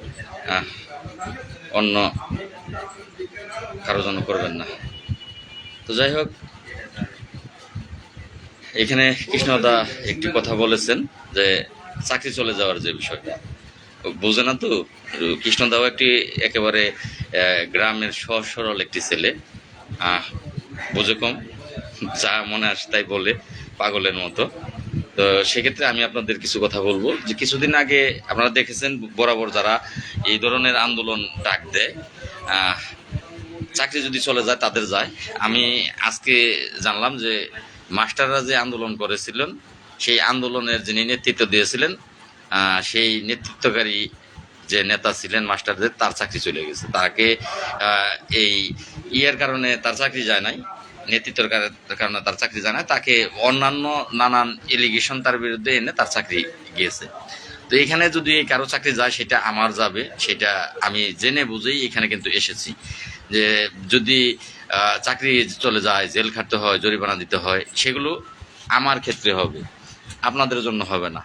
অন্য কারোর জন্য করবেন না। তো যাই হোক, এখানে কৃষ্ণদা একটি কথা বলেছেন যে চাকরি চলে যাওয়ার যে বিষয়টা, বোঝে না তো। কৃষ্ণদাও একেবারে গ্রামের সহজ সরল একটি ছেলে, বোঝে কম, যা মনে আসে তাই বলে, পাগলের মতো। তো সেক্ষেত্রে আমি আপনাদের কিছু কথা বলবো, যে কিছুদিন আগে আপনারা দেখেছেন বরাবর যারা এই ধরনের আন্দোলন ডাক দেয়, চাকরি যদি চলে যায় তাদের যায়। আমি আজকে জানলাম যে মাস্টাররা যে আন্দোলন করেছিলেন, সেই আন্দোলনের যিনি নেতৃত্ব দিয়েছিলেন, সেই নেতৃত্বকারী যে নেতা ছিলেন মাস্টারদের, তার চাকরি চলে গেছে। তাকে এই ইয়ের কারণে তার চাকরি যায় নাই, নেতৃত্বের কারণে তার চাকরি যায় না, তাকে অন্যান্য নানান এলিগেশন তার বিরুদ্ধে এনে তার চাকরি গিয়েছে। তো এখানে যদি কারো চাকরি যায়, সেটা আমার যাবে, সেটা আমি জেনে বুঝেই এখানে কিন্তু এসেছি। যে যদি চাকরি চলে যায়, জেল খাটতে হয়, জরিমানা দিতে হয়, সেগুলো আমার ক্ষেত্রে হবে, আপনাদের জন্য হবে না,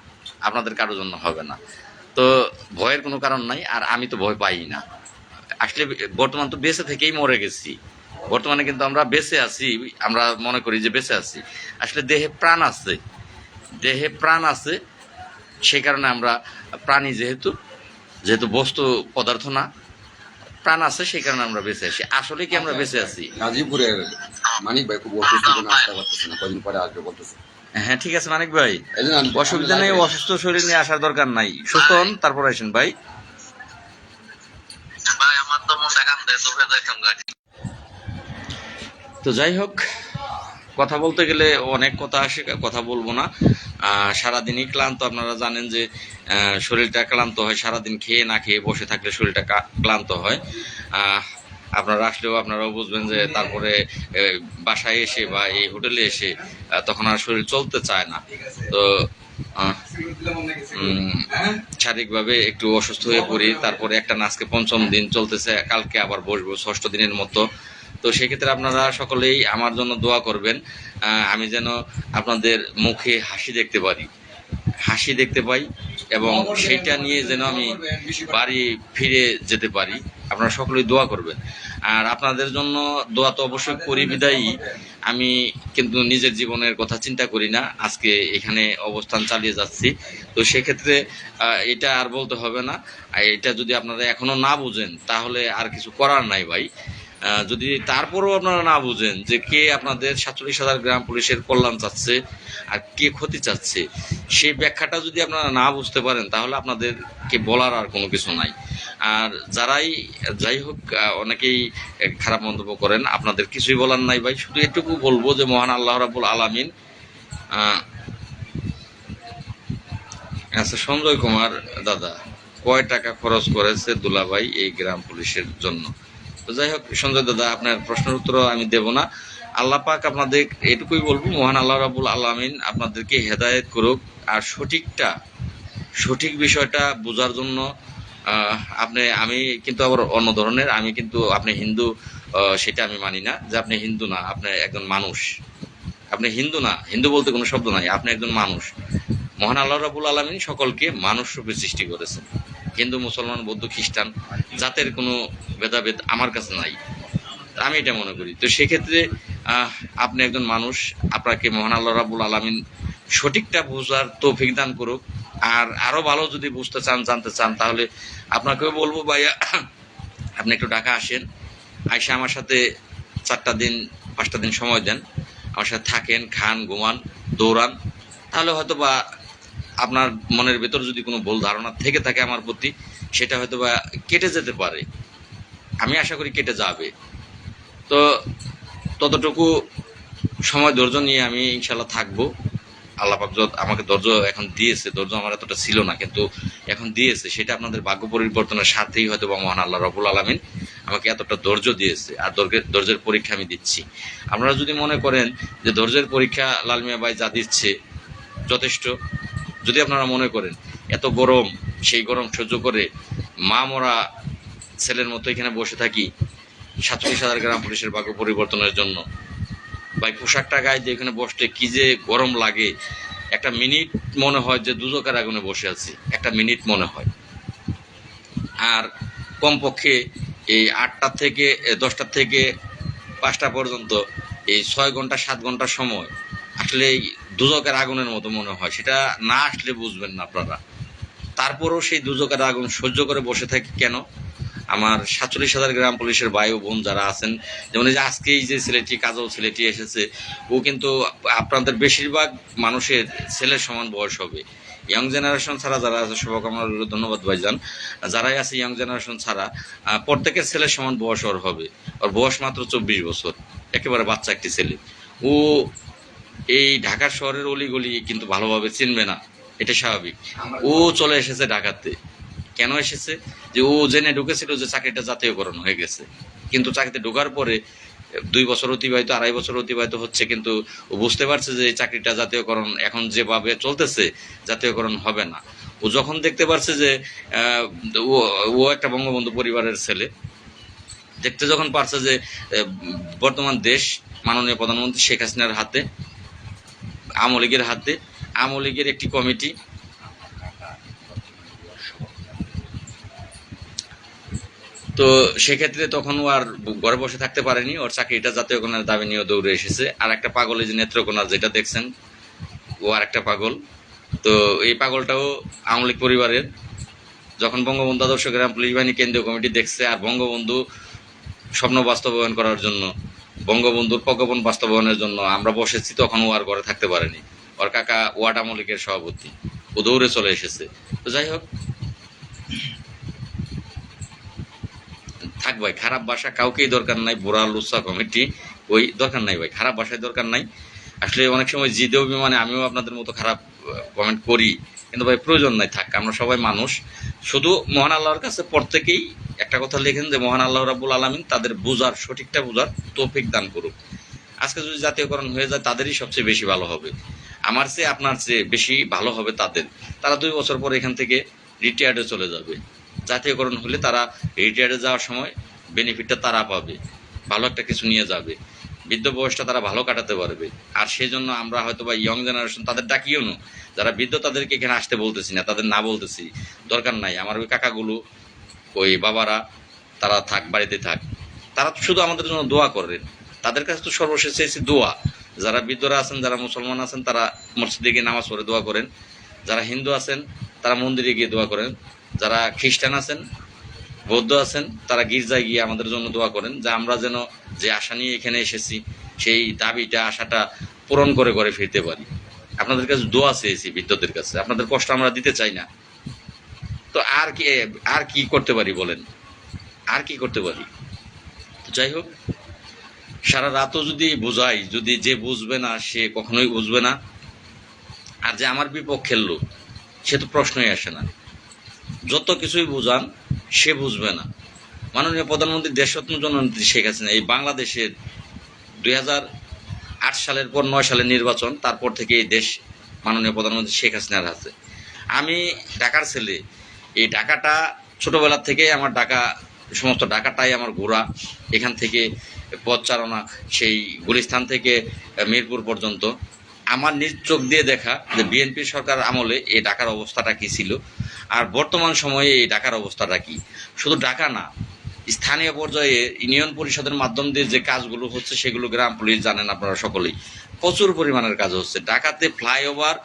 আপনাদের কারোর জন্য হবে না। তো ভয়ের কোনো কারণ নাই, আর আমি তো ভয় পাই না। আসলে বর্তমান তো বেঁচে থেকেই মরে গেছি, বর্তমানে কিন্তু আমরা বেঁচে আছি, আমরা মনে করি যে বেঁচে আছি, আসলে দেহে প্রাণ আছে, দেহে প্রাণ আছে। সেই কারণে আমরা প্রাণী, যেহেতু বস্তু পদার্থ না, প্রাণ আছে, সেই কারণে আমরা বেঁচে আছি। আসলে কি আমরা বেঁচে আছি? গাজীপুরের মানিক ভাই খুব অসুস্থ, আসতে পারতেছে না, কদিন পরে আসবে বলতেছে। হ্যাঁ ঠিক আছে মানিক ভাই, অসুবিধা নেই, অসুস্থ শরীর নিয়ে আসার দরকার নাই, সুস্থ হন তারপর আসেন ভাই। তো যাই হোক, কথা বলতে গেলে অনেক কথা আসে, কথা বলবো না। সারাদিনই ক্লান্ত, আপনারা জানেন যে শরীরটা ক্লান্ত হয়, সারাদিন খেয়ে না খেয়ে বসে থাকলে শরীরটা ক্লান্ত হয়। আপনারা আসলেও আপনারাও বুঝবেন যে তারপরে বাসায় এসে বা এই হোটেলে এসে তখন আর শরীর চলতে চায় না। তো শারীরিকভাবে একটু অসুস্থ হয়ে পড়ি। তারপরে একটা আজকে ৫ম দিন চলতেছে, কালকে আবার বসবো ৬ষ্ঠ দিনের মতো। তো সেক্ষেত্রে আপনারা সকলেই আমার জন্য দোয়া করবেন, আমি যেন আপনাদের মুখে হাসি দেখতে পাই এবং সেইটা নিয়ে যেন আমি বাড়ি ফিরে যেতে পারি। আপনারা সকলেই দোয়া করবেন। আর আপনাদের জন্য দোয়া তো অবশ্যই করি বিদায়ী আমি কিন্তু নিজের জীবনের কথা চিন্তা করি না, আজকে এখানে অবস্থান চালিয়ে যাচ্ছি। তো সেক্ষেত্রে এটা আর বলতে হবে না। এটা যদি আপনারা এখনো না বুঝেন তাহলে আর কিছু করার নাই ভাই। যদি তারপরেও আপনারা না বুঝেন যে কে আপনাদের ৪৭,০০০ গ্রাম পুলিশের কল্যাণ চাচ্ছে আর কে ক্ষতি চাচ্ছে, সেই ব্যাখ্যাটা যদি আপনারা না বুঝতে পারেন তাহলে আপনাদেরকে বলার আর কোনো কিছু নাই। আর যাই হোক, অনেকেই খারাপ মন্তব্য করেন, আপনাদের কিছুই বলার নাই ভাই। শুধু এটুকু বলবো যে মহান আল্লাহ রাব্বুল আলামিন। আচ্ছা, সঞ্জয় কুমার দাদা কয় টাকা খরচ করেছে দুলাভাই এই গ্রাম পুলিশের জন্য? তো যাই হোক সঞ্জয় দাদা, আপনার প্রশ্নের উত্তর আমি দেব না। আল্লাহ পাক আপনাদের এটুকুই বলবো, মহান আল্লাহ রাব্বুল আলামিন আপনাদেরকে হেদায়েত করুক। আর সঠিক বিষয়টা বোঝার জন্য আমি কিন্তু আবার অন্য ধরনের, আমি কিন্তু আপনি হিন্দু সেটা আমি মানি না, যে আপনি হিন্দু না, আপনি একজন মানুষ। আপনি হিন্দু না, হিন্দু বলতে কোনো শব্দ নাই, আপনি একজন মানুষ। মহান আল্লাহ রাব্বুল আলামিন সকলকে মানুষ রূপে সৃষ্টি করেছেন। হিন্দু, মুসলমান, বৌদ্ধ, খ্রিস্টান জাতের কোনো ভেদাভেদ আমার কাছে নাই, আমি এটা মনে করি। তো সেক্ষেত্রে আপনি একজন মানুষ, আপনাকে মহান আল্লাহ রাব্বুল আলামিন সঠিকটা বোঝার তৌফিক দান করুক। আর আরো ভালো যদি বুঝতে চান, জানতে চান, তাহলে আপনাকেও বলবো ভাইয়া, আপনি একটু ঢাকা আসেন, আইসা আমার সাথে 4টা দিন 5টা দিন সময় দেন, আমার সাথে থাকেন, খান, ঘুমান, দৌড়ান, তাহলে হয়তো বা আপনার মনের ভেতর যদি কোনো ভুল ধারণা থেকে থাকে আমার প্রতি, সেটা হয়তো বা কেটে যেতে পারে। আমি আশা করি কেটে যাবে। তো ততটুকু সময় ধৈর্য নিয়ে আমি ইনশাল্লাহ থাকবো। আল্লাহ পাক আমাকে ধৈর্য এখন দিয়েছে, ধৈর্য আমার এতটা ছিল না কিন্তু এখন দিয়েছে, সেটা আপনাদের ভাগ্য পরিবর্তনের সাথেই হয়তো বা মহান আল্লাহ রাব্বুল আলামিন আমাকে এতটা ধৈর্য দিয়েছে। আর ধৈর্যের পরীক্ষা আমি দিচ্ছি। আপনারা যদি মনে করেন যে ধৈর্যের পরীক্ষা লাল মিয়া ভাই যা দিচ্ছে যথেষ্ট, যদি আপনারা মনে করেন এত গরম, সেই গরম সহ্য করে মা মরা ছেলের মতো এখানে বসে থাকি ৪৭,০০০ গ্রাম পুলিশের ভাগ্য পরিবর্তনের জন্য, ভাই পোশাকটা গায়ে দিয়ে এখানে বসতে কি যে গরম লাগে, একটা মিনিট মনে হয় যে দুজকের আগুনে বসে আছি, একটা মিনিট মনে হয়। আর কমপক্ষে এই 8টা থেকে 10টা থেকে 5টা পর্যন্ত এই 6 ঘন্টা 7 ঘন্টা সময় আসলে এই দুজকের আগুনের মতো মনে হয়। সেটা না আসলে বুঝবেন না আপনারা। তারপরেও সেই দুজকের আগুন সহ্য করে বসে থাকি কেন? আমার ৪৭,০০০ গ্রাম পুলিশের ভাই ও বোন যারা আছেন, যেমন এই যে আজকে এই যে ছেলেটি, কাজল ছেলেটি এসেছে, ও কিন্তু আপনাদের বেশিরভাগ মানুষের ছেলের সমান বয়স হবে। ইয়াং জেনারেশন ছাড়া যারা আছে, শুভকামনা রইল, ধন্যবাদ ভাইজান। যারাই আছে ইয়াং জেনারেশন ছাড়া প্রত্যেকের ছেলের সমান বয়স ওর হবে। ওর বয়স মাত্র 24 বছর, একেবারে বাচ্চা একটি ছেলে। ও এই ঢাকার শহরের অলিগলি কিন্তু ভালোভাবে চিনবে না, এটা স্বাভাবিক। ও চলে এসেছে ঢাকাতে। কেন এসেছে? যে ও জেনে ঢুকেছিল যে চাকরিটা জাতীয়করণ হয়ে গেছে, কিন্তু চাকরিতে ঢোকার পরে 2 বছর অতিবাহিত, 2.5 বছর অতিবাহিত হচ্ছে, কিন্তু ও বুঝতে পারছে যে এই চাকরিটা জাতীয়করণ এখন যেভাবে চলতেছে জাতীয়করণ হবে না। ও যখন দেখতে পারছে যে ও একটা বঙ্গবন্ধু পরিবারের ছেলে, দেখতে যখন পারছে যে বর্তমান দেশ মাননীয় প্রধানমন্ত্রী শেখ হাসিনার হাতে, আওয়ামী লীগের হাতে, আওয়ামী লীগের একটি কমিটি, তো সেক্ষেত্রে তখন ও আর ঘরে বসে থাকতে পারেনি, ওর চাকরিটা জাতীয়করণের দাবি নিয়ে দৌড়ে এসেছে। আর একটা পাগল, এই যে নেত্রকোনা যেটা দেখছেন, ও আর একটা পাগল। তো এই পাগলটাও আওয়ামী লীগ পরিবারের। যখন বঙ্গবন্ধু আদর্শ গ্রাম পুলিশ বাহিনী কেন্দ্রীয় কমিটি দেখছে আর বঙ্গবন্ধু স্বপ্ন বাস্তবায়ন করার জন্য, বঙ্গবন্ধুর প্রজ্ঞাপন বাস্তবায়নের জন্য আমরা বসেছি, তখন ও আর ঘরে থাকতে পারেনি। ওর কাকা ওয়ার্ড আওয়ামী লীগের সভাপতি, ও দৌড়ে চলে এসেছে। তো যাই হোক, থাক ভাই, খারাপ ভাষা কাউকেই দরকার নাই। বোরা লুসা কমিটি, ওই দরকার নাই ভাই, খারাপ ভাষায় দরকার নাই। আসলে অনেক সময় জিদে অভিমানে আমিও আপনাদের মতো খারাপ কমেন্ট করি, কিন্তু ভাই প্রয়োজন নাই, থাক, আমরা সবাই মানুষ। শুধু মহান আল্লাহর কাছে প্রত্যেকেই একটা কথা লেখেন যে মহান আল্লাহ রাব্বুল আলামিন তাদের বুঝার, সঠিকটা বুঝার তৌফিক দান করুক। আজকে যদি জাতীয়করণ হয়ে যায় তাদেরই সবচেয়ে বেশি ভালো হবে, আমার চেয়ে আপনার চেয়ে বেশি ভালো হবে তাদের। তারা 2 বছর পর এখান থেকে রিটায়ার্ডে চলে যাবে। জাতীয়করণ হলে তারা রিটায়ার্ডে যাওয়ার সময় বেনিফিটটা তারা পাবে, ভালো একটা কিছু নিয়ে যাবে, বৃদ্ধ বয়সটা তারা ভালো কাটাতে পারবে। আর সেই জন্য আমরা হয়তো বা ইয়ং জেনারেশন তাদের ডাকিও না, যারা বৃদ্ধ তাদেরকে এখানে আসতে বলতেছি না, তাদের না বলতেছি, দরকার নাই। আমার ওই কাকাগুলো, ওই বাবারা, তারা থাক, বাড়িতে থাক, তারা শুধু আমাদের জন্য দোয়া করেন। তাদের কাছে তো সর্বশেষ চেয়েছি দোয়া। যারা বৃদ্ধরা আছেন, যারা মুসলমান আছেন, তারা মসজিদে গিয়ে নামাজ পড়ে দোয়া করেন। যারা হিন্দু আছেন তারা মন্দিরে গিয়ে দোয়া করেন। যারা খ্রিস্টান আছেন, বৌদ্ধ আছেন, তারা গির্জায় গিয়ে আমাদের জন্য দোয়া করেন, যে আমরা যেন যে আশা নিয়ে এখানে এসেছি সেই দাবিটা, আশাটা পূরণ করে ঘরে ফিরতে পারি। আপনাদের কাছে দোয়া চেয়েছি, বৃদ্ধদের কাছে। আপনাদের কষ্ট আমরা দিতে চাই না, তো আর কি করতে পারি বলেন, আর কি করতে পারি? যাই হোক, সারা রাতও যদি বোঝাই, যদি যে বুঝবে না সে কখনোই বুঝবে না, আর যে আমার বিপক্ষের লোক সে তো প্রশ্নই আসে না। যত কিছুই বুঝান সে বুঝবে না। মাননীয় প্রধানমন্ত্রী দেশরত্ন জননেত্রী শেখ হাসিনা এই বাংলাদেশের 2008 সালের পর 9 সালের নির্বাচন, তারপর থেকে এই দেশ মাননীয় প্রধানমন্ত্রী শেখ হাসিনার হাতে। আমি ঢাকার ছেলে, এই ঢাকাটা ছোটবেলা থেকে আমার ঢাকা, সমস্ত ঢাকাটাই আমার ঘোরা। এখান থেকে পথচারণা, সেই গুলিস্তান থেকে মিরপুর পর্যন্ত আমার নিজ চোখ দিয়ে দেখা যে বিএনপি সরকার আমলে এই ঢাকার অবস্থাটা কী ছিল, আর বর্তমান সময়ে এই ঢাকার অবস্থাটা কী। শুধু ঢাকা না, স্থানীয় পর্যায়ে ইউনিয়ন পরিষদের মাধ্যম দিয়ে যে কাজগুলো হচ্ছে সেগুলো গ্রাম পুলিশ জানেন আপনারা সকলেই, প্রচুর পরিমাণের কাজ হচ্ছে। ঢাকাতে ফ্লাইওভার,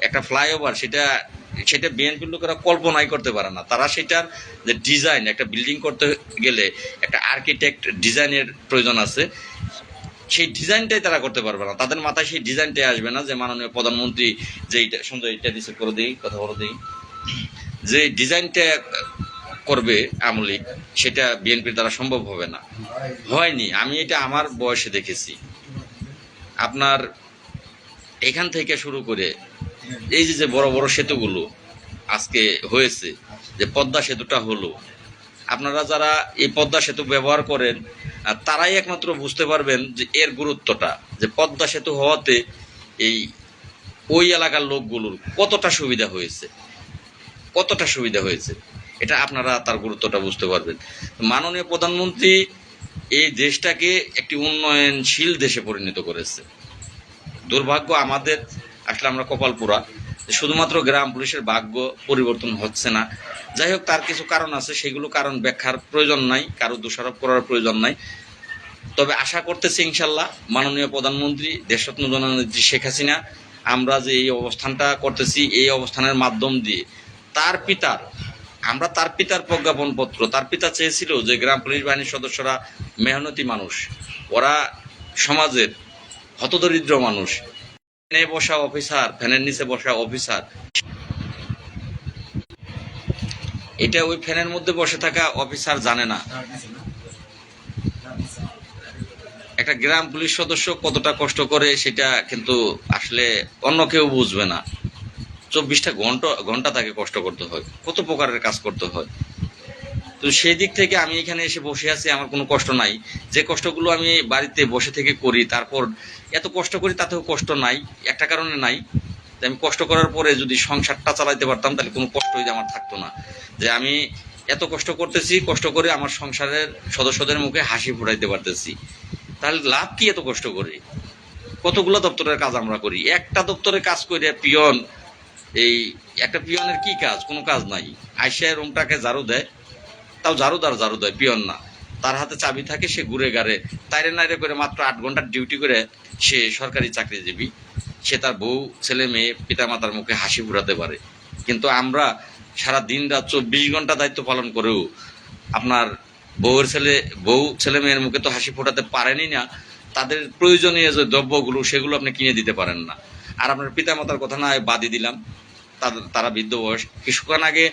একটা ফ্লাইওভার, সেটা বিএনপির লোকেরা কল্পনাই করতে পারে না। তারা সেটার যে ডিজাইন, একটা বিল্ডিং করতে গেলে একটা আর্কিটেক্ট ডিজাইনের প্রয়োজন আছে, সেই ডিজাইনটাই তারা করতে পারবে না। তাদের মাথায় সেই ডিজাইনটাই আসবে না যে মাননীয় প্রধানমন্ত্রী যে সুন্দর এটা দিচ্ছে, করে দিই, কথা বলে দিই, যে ডিজাইনটা করবে আমলিক, সেটা বিএনপির দ্বারা সম্ভব হবে না, হয়নি। আমি এটা আমার বয়সে দেখেছি। আপনার এখান থেকে শুরু করে এই যে বড় বড় সেতুগুলো আজকে হয়েছে, যে পদ্মা সেতুটা হলো, আপনারা যারা এই পদ্মা সেতু ব্যবহার করেন তারাই একমাত্র বুঝতে পারবেন যে এর গুরুত্বটা, যে পদ্মা সেতু হওয়াতে ওই এলাকার লোকগুলোর কতটা সুবিধা হয়েছে, কতটা সুবিধা হয়েছে, এটা আপনারা তার গুরুত্বটা বুঝতে পারবেন। মাননীয় প্রধানমন্ত্রী এই দেশটাকে একটি উন্নয়নশীল দেশে পরিণত করেছে। দুর্ভাগ্য আমাদের, আসলে আমরা কপাল পোড়া, শুধুমাত্র গ্রাম পুলিশের ভাগ্য পরিবর্তন হচ্ছে না। যাই হোক, তার কিছু কারণ আছে, সেগুলো কারণ ব্যাখ্যার প্রয়োজন নাই, কারো দোষারোপ করার প্রয়োজন নাই। তবে আশা করতেছি ইনশাল্লাহ মাননীয় প্রধানমন্ত্রী দেশরত্ন জননেত্রী শেখ হাসিনা, আমরা যে এই অবস্থানটা করতেছি, এই অবস্থানের মাধ্যম দিয়ে আমরা তার পিতার প্রজ্ঞাপনপত্র, তার পিতা চেয়েছিল যে গ্রাম পুলিশ বাহিনীর সদস্যরা মেহনতি মানুষ, ওরা সমাজের হতদরিদ্র মানুষ, ফ্যানে বসা অফিসার, ফ্যানের নিচে বসা অফিসার, এটা ওই ফ্যানের মধ্যে বসে থাকা অফিসার জানে না একটা গ্রাম পুলিশ সদস্য কতটা কষ্ট করে, সেটা কিন্তু আসলে অন্য কেউ বুঝবে না। 24টা ঘন্টা তাকে কষ্ট করতে হয়, কত প্রকারের কাজ করতে হয়। তো সেই দিক থেকে আমি এখানে এসে বসে আছি, আমার কোনো কষ্ট নাই। যে কষ্টগুলো আমি বাড়িতে বসে থেকে করি, তারপর এত কষ্ট করি, তাতেও কষ্ট নাই, একটা কারণে নাই, আমি কষ্ট করার পরে যদি সংসারটা চালাইতে পারতাম তাহলে কোনো কষ্টই আমার থাকতো না। যে আমি এত কষ্ট করতেছি, কষ্ট করে আমার সংসারের সদস্যদের মুখে হাসি ফোটাইতে পারতেছি, তাহলে লাভ কি এত কষ্ট করে? কতগুলো দপ্তরের কাজ আমরা করি, একটা দপ্তরের কাজ করে পিয়ন, এই একটা পিয়নের কি কাজ? কোনো কাজ নাই। আইসা রুমটাকে ঝাড়ু দেয়, তাও ঝাড়ু দেয়, পিয়ন না। তার হাতে চাবি থাকে, সে ঘুরে গাড়ে তাইরে নাইরে করে মাত্র 8 ঘন্টার ডিউটি করে সে সরকারি চাকরিজীবী, সে তার বউ, ছেলে মেয়ে, পিতামাতার মুখে হাসি ফুরাতে পারে। কিন্তু আমরা সারা দিন রাত 24 ঘন্টা দায়িত্ব পালন করেও আপনার বউ ছেলে মেয়ের মুখে তো হাসি ফোটাতে পারেনই না, তাদের প্রয়োজনীয় যে দ্রব্যগুলো সেগুলো আপনি কিনে দিতে পারেন না। আর আপনার পিতামাতার কথা না বাদই দিলাম, তারা বৃদ্ধ বয়স। কিছুক্ষণ আগে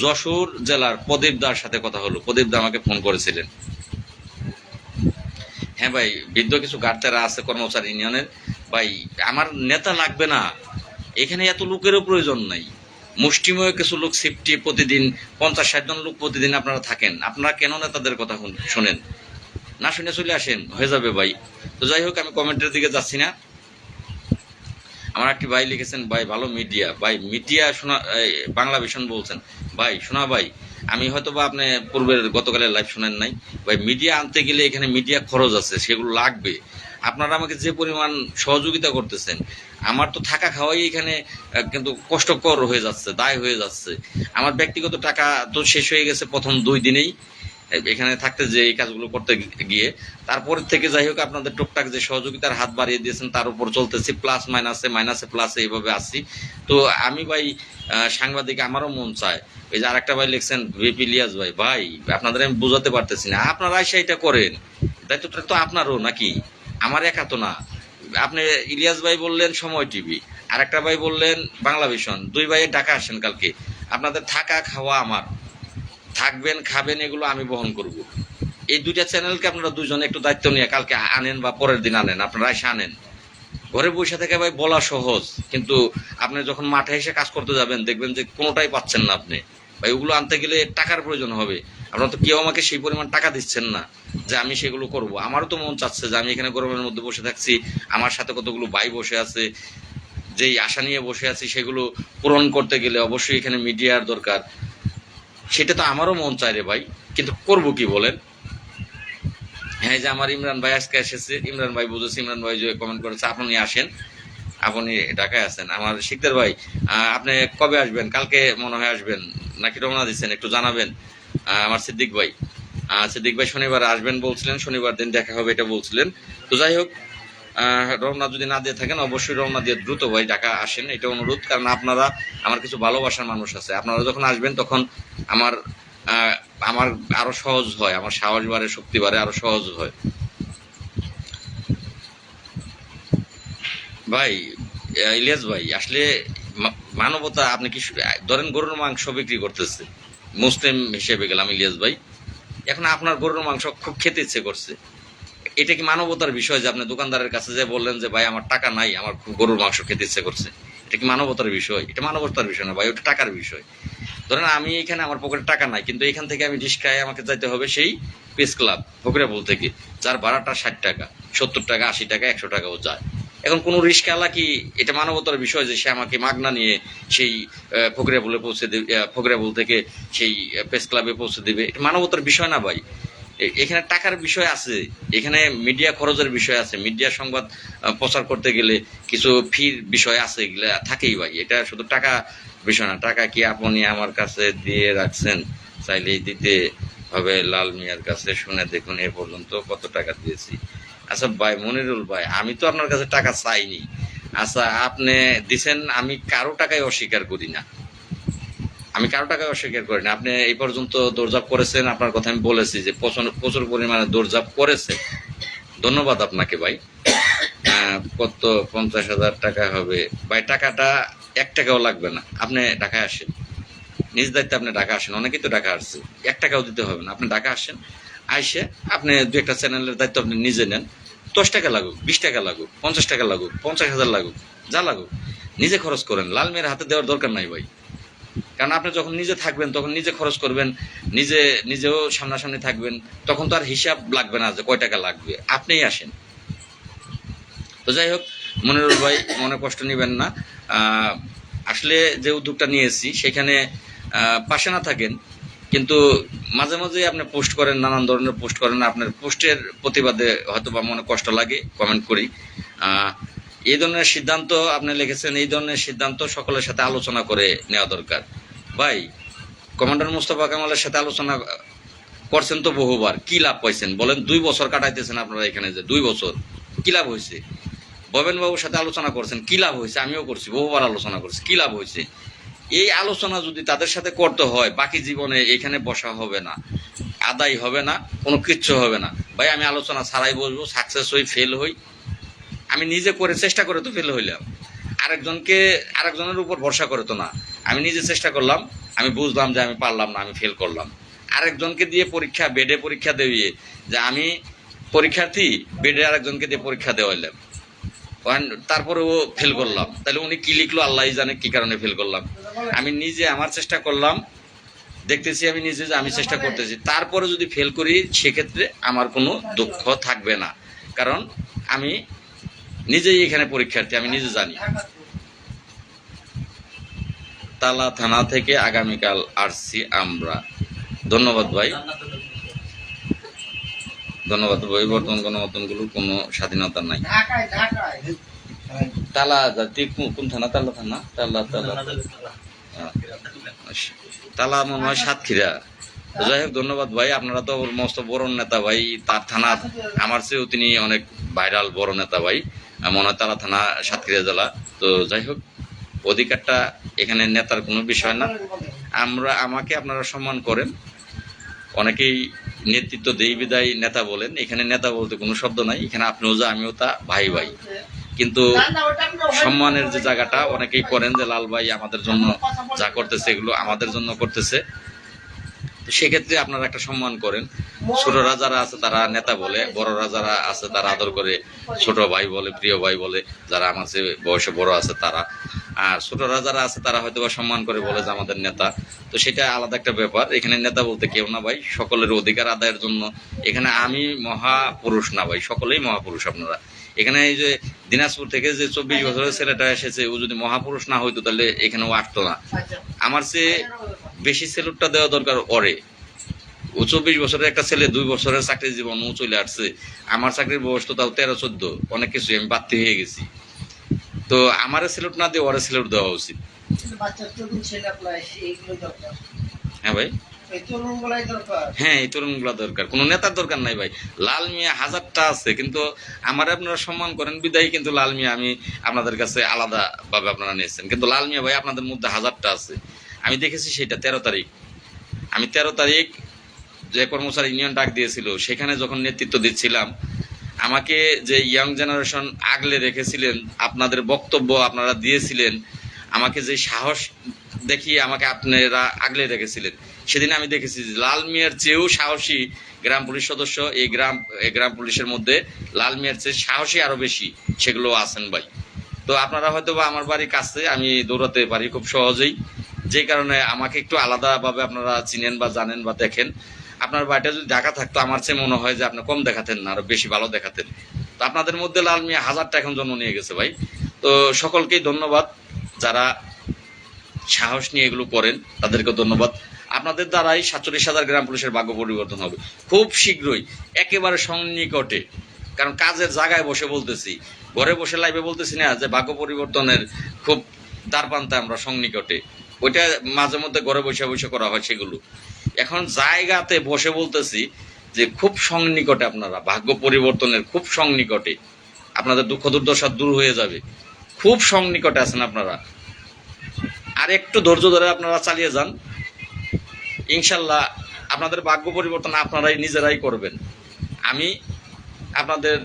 যশোর জেলার প্রদীপ দার সাথে কথা হলো, প্রদীপ দা আমাকে ফোন করেছিলেন, হ্যাঁ ভাই, বৃদ্ধ কিছু গার্ডেরা আছে কর্মচারী ইউনিয়নের। ভাই আমার নেতা লাগবে না, এখানে এত লোকেরও প্রয়োজন নাই। মুষ্টিমেয় কিছু লোক সেফটি, প্রতিদিন 50-60 জন লোক প্রতিদিন আপনারা থাকেন, আপনারা কেন নেতাদের কথা শোনেন না? শুনে চলে আসেন, হয়ে যাবে ভাই। তো যাই হোক, আমি কমেন্টের দিকে যাচ্ছি না। আমার একটি ভাই লিখেছেন, ভাই ভালো মিডিয়া, ভাই মিডিয়া শোনা, বাংলা ভিশন বলছেন। ভাই শোনা ভাই, আমি হয়তো বা আপনি পূর্বের গতকালের লাইভ শোনেন নাই। ভাই মিডিয়া আনতে গেলে এখানে মিডিয়া খরচ আছে, সেগুলো লাগবে। আপনারা আমাকে যে পরিমাণ সহযোগিতা করতেছেন, আমার তো থাকা খাওয়াই এখানে কিন্তু কষ্টকর হয়ে যাচ্ছে, দায় হয়ে যাচ্ছে। আমার ব্যক্তিগত টাকা তো শেষ হয়ে গেছে প্রথম 2 দিনেই এখানে থাকতে, যে এই কাজগুলো করতে গিয়ে। তারপর থেকে যাই হোক, আপনাদের টুকটাক যে সহযোগিতার হাত বাড়িয়ে দিয়েছেন তার উপর চলতেছি, প্লাস মাইনাসে মাইনাসে প্লাসে এইভাবে আসছি। তো আমি ভাই সাংবাদিক, আমারও মন চায়। এই যে আরেকটা ভাই লিখছেন ভিপি ইলিয়াস ভাই, ভাই আপনাদের আমি বোঝাতে পারতেছি না, আপনারা সেটা করেন, দায়িত্বটা তো আপনারও নাকি, আমার একা তো না। আপনি ইলিয়াস ভাই বললেন সময় টিভি, আরেকটা ভাই বললেন বাংলা ভিশন, 2 ভাইয়ের ঢাকা আসেন কালকে। আপনাদের থাকা খাওয়া আমার, থাকবেন খাবেন এগুলো আমি বহন করব। এই 2টা চ্যানেলকে আপনারা দুজনে একটু দায়িত্ব নিয়ে কালকে আনেন বা পরের দিন আনেন, আপনারা এসে আনেন। ঘরে বসে থেকে ভাই বলা সহজ, কিন্তু আপনি যখন মাঠে এসে কাজ করতে যাবেন দেখবেন যে কোনোটাই পাচ্ছেন না আপনি। ভাই ওগুলো আনতে গেলে টাকার প্রয়োজন হবে, আপনারা তো কেউ আমাকে সেই পরিমাণ টাকা দিচ্ছেন না যে আমি সেগুলো করব। আমারও তো মন চাচ্ছে যে আমি এখানে গরমের মধ্যে বসে থাকছি, আমার সাথে কতগুলো ভাই বসে আছে, যেই আশা নিয়ে বসে আছি সেগুলো পূরণ করতে গেলে অবশ্যই এখানে মিডিয়ার দরকার। সেটা তো আমারও মন চায় রে ভাই, কিন্তু করব কি বলেন? হ্যাঁ, যে আমার ইমরান ভাই আজকে এসেছে, ইমরান ভাই বুঝেছে, ইমরান ভাই যে কমেন্ট করেছে আপনি আসেন, আপনি ঢাকায় আছেন। আমার শিকদার ভাই, আপনি কবে আসবেন? কালকে মনে হয় আসবেন নাকি রওনা দিচ্ছেন, একটু জানাবেন। আমার সিদ্দিক ভাই, সিদ্দিক ভাই শনিবার আসবেন বলছিলেন, শনিবার দিন দেখা হবে এটা বলছিলেন। তো যাই হোক, রওনা যদি না দিয়ে থাকেন অবশ্যই রওনা দিয়ে দ্রুত ভাই ঢাকা আসেন, এটা অনুরোধ। কারণ আপনারা আমার কিছু ভালোবাসার মানুষ আছে, আপনারা যখন আসবেন তখন আমার আমার আরো সহজ হয়, আমার সাহস বাড়ে, শক্তি বাড়ে, আরো সহজ হয়। ভাই ইলিয়াস ভাই, আসলে মানবতা, আপনি কি ধরেন গরুর মাংস বিক্রি করতেছে, মুসলিম হিসেবে গেলাম ইলিয়াস ভাই, এখন আপনার গরুর মাংস খুব খেতে ইচ্ছে করছে, এটা কি মানবতার বিষয় যে আপনি দোকানদারের কাছে যে বললেন যে ভাই আমার টাকা নাই, আমার খুব গরুর মাংস খেতে ইচ্ছে করছে? এটা কি মানবতার বিষয়? এটা মানবতার বিষয় না ভাই, ওটা টাকার বিষয়। ধরেন আমি এখানে, আমার পকেটে টাকা নাই, কিন্তু এখান থেকে আমি রিস্কায় আমাকে যাইতে হবে সেই প্রেস ক্লাব ফকিরাপুল থেকে, যার ভাড়াটা 60 টাকা, 70 টাকা, 80 টাকা, 100 টাকাও যায়। এখন কোনো রিস্কাওয়ালা কি এটা মানবতার বিষয় যে সে আমাকে মাগনা নিয়ে সেই ফকিরাপুলে পৌঁছে দেবে, ফকিরাপুল থেকে সেই প্রেস ক্লাবে পৌঁছে দেবে? এটা মানবতার বিষয় না ভাই। এখানে টাকার বিষয় আছে, এখানে মিডিয়া খরচের বিষয় আছে, মিডিয়া সংবাদ প্রচার করতে গেলে কিছু ফির বিষয় আছে, এগুলা থাকেই ভাই। এটা শুধু টাকা বিষয় না। টাকা কি আপনি আমার কাছে দিয়ে রাখছেন? চাইলেই দিতে হবে লাল মিয়ার কাছে, শুনে দেখুন এ পর্যন্ত কত টাকা দিয়েছি। আচ্ছা ভাই মনিরুল ভাই, আমি তো আপনার কাছে টাকা চাইনি। আচ্ছা আপনি দিছেন, আমি কারো টাকায় অস্বীকার করি না, আমি কারো টাকা অস্বীকার করি না। আপনি এই পর্যন্ত দৌড়ঝাঁপ করেছেন, আপনার কথা আমি বলেছি যে প্রচুর পরিমাণে দৌড়ঝাঁপ করেছে, ধন্যবাদ আপনাকে ভাই। কত 50,000 টাকা হবে ভাই? টাকাটা 1 টাকাও লাগবে না, আপনি ঢাকায় আসেন, নিজ দায়িত্বে আপনি ঢাকা আসেন, অনেকেই তো ঢাকা আসছে, 1 টাকাও দিতে হবে না, আপনি ঢাকা আসেন, আইসে আপনি 2-একটা চ্যানেলের দায়িত্ব আপনি নিজে নেন। 10 টাকা লাগুক, 20 টাকা লাগুক, 50 টাকা লাগুক, 50,000 লাগুক, যা লাগুক নিজে খরচ করেন, লাল মেয়ের হাতে দেওয়ার দরকার নাই ভাই। কারণ আপনি যখন নিজে থাকবেন তখন নিজে খরচ করবেন, নিজেও সামনাসামনি থাকবেন, তখন তো আর হিসাব লাগবে না যে কয় টাকা লাগবে, আপনিই আসেন। তো যাই হোক মনিরুল ভাই, মনে কষ্ট নেবেন না। আসলে যে উদ্যোগটা নিয়েছি সেখানে পাশে না থাকেন, কিন্তু মাঝে মাঝে আপনি পোস্ট করেন, নানান ধরনের পোস্ট করেন, আপনার পোস্টের প্রতিবাদে হয়তো বা মনে কষ্ট লাগে, কমেন্ট করি। এই ধরনের সিদ্ধান্ত আপনি লিখেছেন, এই ধরনের সিদ্ধান্ত সকলের সাথে আলোচনা করে নেওয়া দরকার ভাই। কমান্ডার মোস্তফা কামালের সাথে আলোচনা করছেন তো বহুবার, কি লাভ পাইছেন বলেন? 2 বছর কাটাইতেছেন আপনারা এখানে, যে 2 বছর কি লাভ হয়েছে? ববেন বাবুর সাথে আলোচনা করছেন, কি লাভ হয়েছে? আমিও করছি, বহুবার আলোচনা করছি, কি লাভ হয়েছে? এই আলোচনা যদি তাদের সাথে করতে হয়, বাকি জীবনে এখানে বসা হবে না, আদায় হবে না, কোনো কিচ্ছু হবে না ভাই। আমি আলোচনা ছাড়াই বসবো, সাকসেস হই ফেল হই, আমি নিজে করে চেষ্টা করে তো ফেল হইলাম, আরেকজনের উপর ভরসা করে তো না। আমি নিজে চেষ্টা করলাম, আমি বুঝলাম যে আমি পারলাম না, আমি ফেল করলাম। আরেকজনকে দিয়ে পরীক্ষা, বেডে পরীক্ষা দেবিয়ে যে আমি পরীক্ষার্থী বেডে আরেকজনকে দিয়ে পরীক্ষা দেওয়াইলাম, তারপরেও ফেল করলাম, তাহলে উনি কি লিখলো আল্লাহ জানে কি কারণে ফেল করলাম। আমি নিজে আমার চেষ্টা করলাম, দেখতেছি আমি নিজে যে আমি চেষ্টা করতেছি, তারপরে যদি ফেল করি সেক্ষেত্রে আমার কোনো দুঃখ থাকবে না, কারণ আমি নিজেই এখানে পরীক্ষার্থী, আমি নিজে জানি। তালা থানা থেকে আগামীকাল আসছি আমরা। ধন্যবাদ ভাই, ধন্যবাদ ভাই। বর্তমান গণমাধ্যমগুলোর কোনো স্বাধীনতা নাই। তালা কোন থানা? তালা থানা, তালা তালা মনে হয় সাতক্ষীরা। যাই হোক, ধন্যবাদ ভাই, আপনারা তো মস্ত বড় নেতা ভাই। তার থানা আমার চেয়েও তিনি অনেক ভাইরাল বড় নেতা ভাই, মনে হয় তালা থানা সাতক্ষীরা জেলা। তো যাই হোক, অধিকারটা এখানে নেতার কোনো বিষয় না। আমাকে আপনারা সম্মান করেন, অনেকেই নেতৃত্ব দেই বিদায় নেতা বলেন, এখানে নেতা বলতে কোনো শব্দ নাই, এখানে আপনিও যা আমিও তা, ভাই ভাই। কিন্তু সম্মানের যে জায়গাটা অনেকেই করেন যে লাল ভাই আমাদের জন্য যা করতেছে এগুলো আমাদের জন্য করতেছে, তো সেক্ষেত্রে আপনারা একটা সম্মান করেন। ছোটরা যারা আছে তারা নেতা বলে, বড়রা যারা আছে তারা আদর করে ছোট ভাই বলে, প্রিয় ভাই বলে, যারা আমার চেয়ে বয়সে বড় আছে তারা। আর ছোটরা যারা আছে তারা হয়তো বা সম্মান করে বলে যে আমাদের নেতা। তো সেটা আলাদা একটা ব্যাপার। এখানে নেতা বলতে কেউ না ভাই, সকলের অধিকার আদায়ের জন্য। এখানে আমি মহাপুরুষ না ভাই, সকলেই মহাপুরুষ আপনারা। এখানে এই যে দিনাজপুর থেকে যে 24 বছরের ছেলেটা এসেছে, ও যদি মহাপুরুষ না হইতো তাহলে এখানে ও আসতো না। আমার চেয়ে বেশি সেলুটটা দেওয়া দরকার ওরে। ও 24 বছরের একটা ছেলে, 2 বছরের চাকরি জীবন ও চলে আসছে। আমার চাকরির বয়স তো তাও 13-14, অনেক কিছু আমি বাড়তি হয়ে গেছি। তো আমারে সেলুট না দিয়ে ওরে সেলুট দেওয়া উচিত। হ্যাঁ ভাই, হ্যাঁ এই তরুণগুলা দরকার, কোনো নেতার দরকার নাই ভাই। লাল মিয়া হাজারটা আছে, কিন্তু আমার আপনারা সম্মান করেন বিদায়ী, কিন্তু লাল মিয়া আমি আপনাদের কাছে আলাদা ভাবে আপনারা নিয়েছেন, কিন্তু লাল মিয়া ভাই আপনাদের মধ্যে হাজারটা আছে। আমি দেখেছি সেটা 13 তারিখ, আমি 13 তারিখ যে কর্মচারী ইউনিয়ন ডাক দিয়েছিল সেখানে যখন নেতৃত্ব দিচ্ছিলাম, আমাকে যে ইয়াং জেনারেশন আগলে রেখেছিলেন, আপনাদের বক্তব্য আপনারা দিয়েছিলেন, আমাকে যে সাহস দেখিয়ে আমাকে আপনারা আগলে রেখেছিলেন, সেদিন আমি দেখেছি লাল মিয়ার চেয়েও সাহসী গ্রাম পুলিশ সদস্য এই গ্রাম পুলিশের মধ্যে লাল মিয়ার চেয়ে সাহসী আরো বেশি সেগুলো আছেন ভাই। তো আপনারা হয়তো বা আমার বাড়ির কাছে, আমি দৌড়াতে পারি খুব সহজেই, যে কারণে আমাকে একটু আলাদাভাবে আপনারা চিনেন বা জানেন বা দেখেন। আপনার বাড়িটা যদি ঢাকা থাকতো আমার চেয়ে মনে হয় যে আপনি কম দেখাতেন না, আরো বেশি ভালো দেখাতেন। তো আপনাদের মধ্যে লাল মিয়া হাজারটা এখন জন্ম নিয়ে গেছে ভাই। তো সকলকেই ধন্যবাদ, যারা সাহস নিয়ে এগুলো করেন তাদেরকে ধন্যবাদ। আপনাদের দ্বারাই 47,000 গ্রাম পুলিশের ভাগ্য পরিবর্তন হবে খুব শীঘ্রই, একেবারে সন্নিকটে। কারণ কাজের জায়গায় বসে বলতেছি, ঘরে বসে লাইভে বলতেছি না যে ভাগ্য পরিবর্তনের খুব দ্বারপ্রান্তে আমরা সন্নিকটে। ওইটা মাঝে মধ্যে ঘরে বসে বসে করা হয় সেগুলো। এখন জায়গাতে বসে বলতেছি যে খুব সন্নিকটে, আপনারা ভাগ্য পরিবর্তনের খুব সন্নিকটে, আপনাদের দুঃখ দুর্দশা দূর হয়ে যাবে, খুব সন্নিকটে আছেন আপনারা। আর একটু ধৈর্য ধরে আপনারা চালিয়ে যান, ইনশাল্লাহ আপনাদের ভাগ্য পরিবর্তন আপনারাই নিজেরাই করবেন। আমি আপনাদের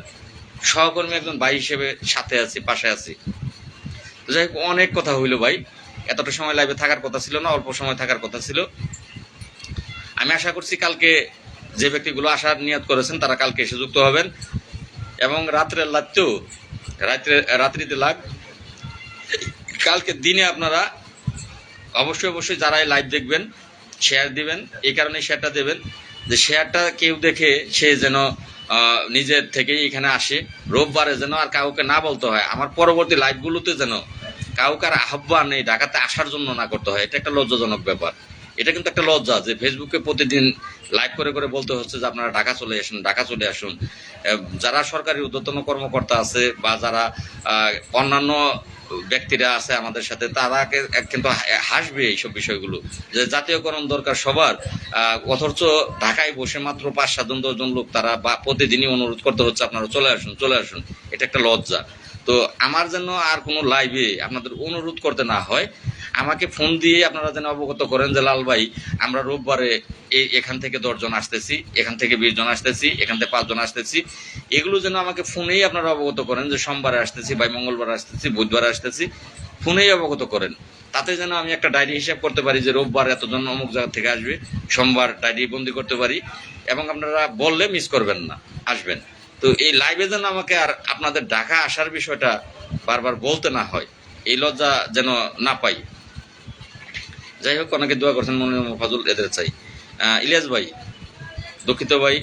সহকর্মী একজন ভাই হিসেবে সাথে আছি, পাশে আছি। যাই হোক, অনেক কথা হইল ভাই, এতটা সময় লাইভে থাকার কথা ছিল না, অল্প সময় থাকার কথা ছিল। আমি আশা করছি কালকে যে ব্যক্তিগুলো আসার নিয়ত করেছেন তারা কালকে এসে যুক্ত হবেন, এবং রাত্রের লাইভতেও রাত্রিতে লাইভ কালকে দিনে আপনারা অবশ্যই যারাই লাইভ দেখবেন শেয়ার দিবেন। এই কারণে শেয়ারটা দেবেন যে শেয়ারটা কেউ দেখে সে যেন নিজের থেকেই এখানে আসে, রোববারে যেন আর কাউকে না বলতে হয়, আমার পরবর্তী লাইভগুলোতে যেন কাউকে আর আহ্বান এই ঢাকাতে আসার জন্য না করতে হয়। এটা একটা লজ্জাজনক ব্যাপার, এটা কিন্তু একটা লজ্জা যে ফেসবুকে প্রতিদিন লাইভ করে করে বলতে হচ্ছে যে আপনারা ঢাকা চলে আসুন। যারা সরকারি ঊর্ধ্বতন কর্মকর্তা আছে বা যারা অন্যান্য ব্যক্তিরা আছে আমাদের সাথে, তারা কিন্তু হাসবে এইসব বিষয়গুলো, যে জাতীয়করণ দরকার সবার, অথচ ঢাকায় বসে মাত্র 5-7-10 জন লোক তারা প্রতিদিনই অনুরোধ করতে হচ্ছে আপনারা চলে আসুন। এটা একটা লজ্জা। তো আমার যেন আর কোনো লাইভে আপনাদের অনুরোধ করতে না হয়, আমাকে ফোন দিয়ে আপনারা যেন অবগত করেন যে লাল ভাই আমরা রোববারে এখান থেকে 10 জন আসতেছি, এখান থেকে 20 জন আসতেছি, এখান থেকে 5 জন আসতেছি। এগুলো যেন আমাকে ফোনেই আপনারা অবগত করেন যে সোমবারে আসতেছি, ভাই মঙ্গলবার আসতেছি, বুধবারে আসতেছি, ফোনেই অবগত করেন। তাতে যেন আমি একটা ডায়েরি হিসাব করতে পারি যে রোববার এতজন অমুক জায়গা থেকে আসবে, সোমবার ডায়েরি বন্দি করতে পারি, এবং আপনারা বললে মিস করবেন না, আসবেন। তো এই লাইভে যেন আমাকে আর আপনাদের ঢাকা আসার বিষয়টা বারবার বলতে না হয়, এই লজ্জা যেন না পাই। যাই হোক, অনেকে দোয়া করছেন, মনিরুল মোফাজ্জল এদের চাই। ইলিয়াস ভাই, দুঃখিত ভাই,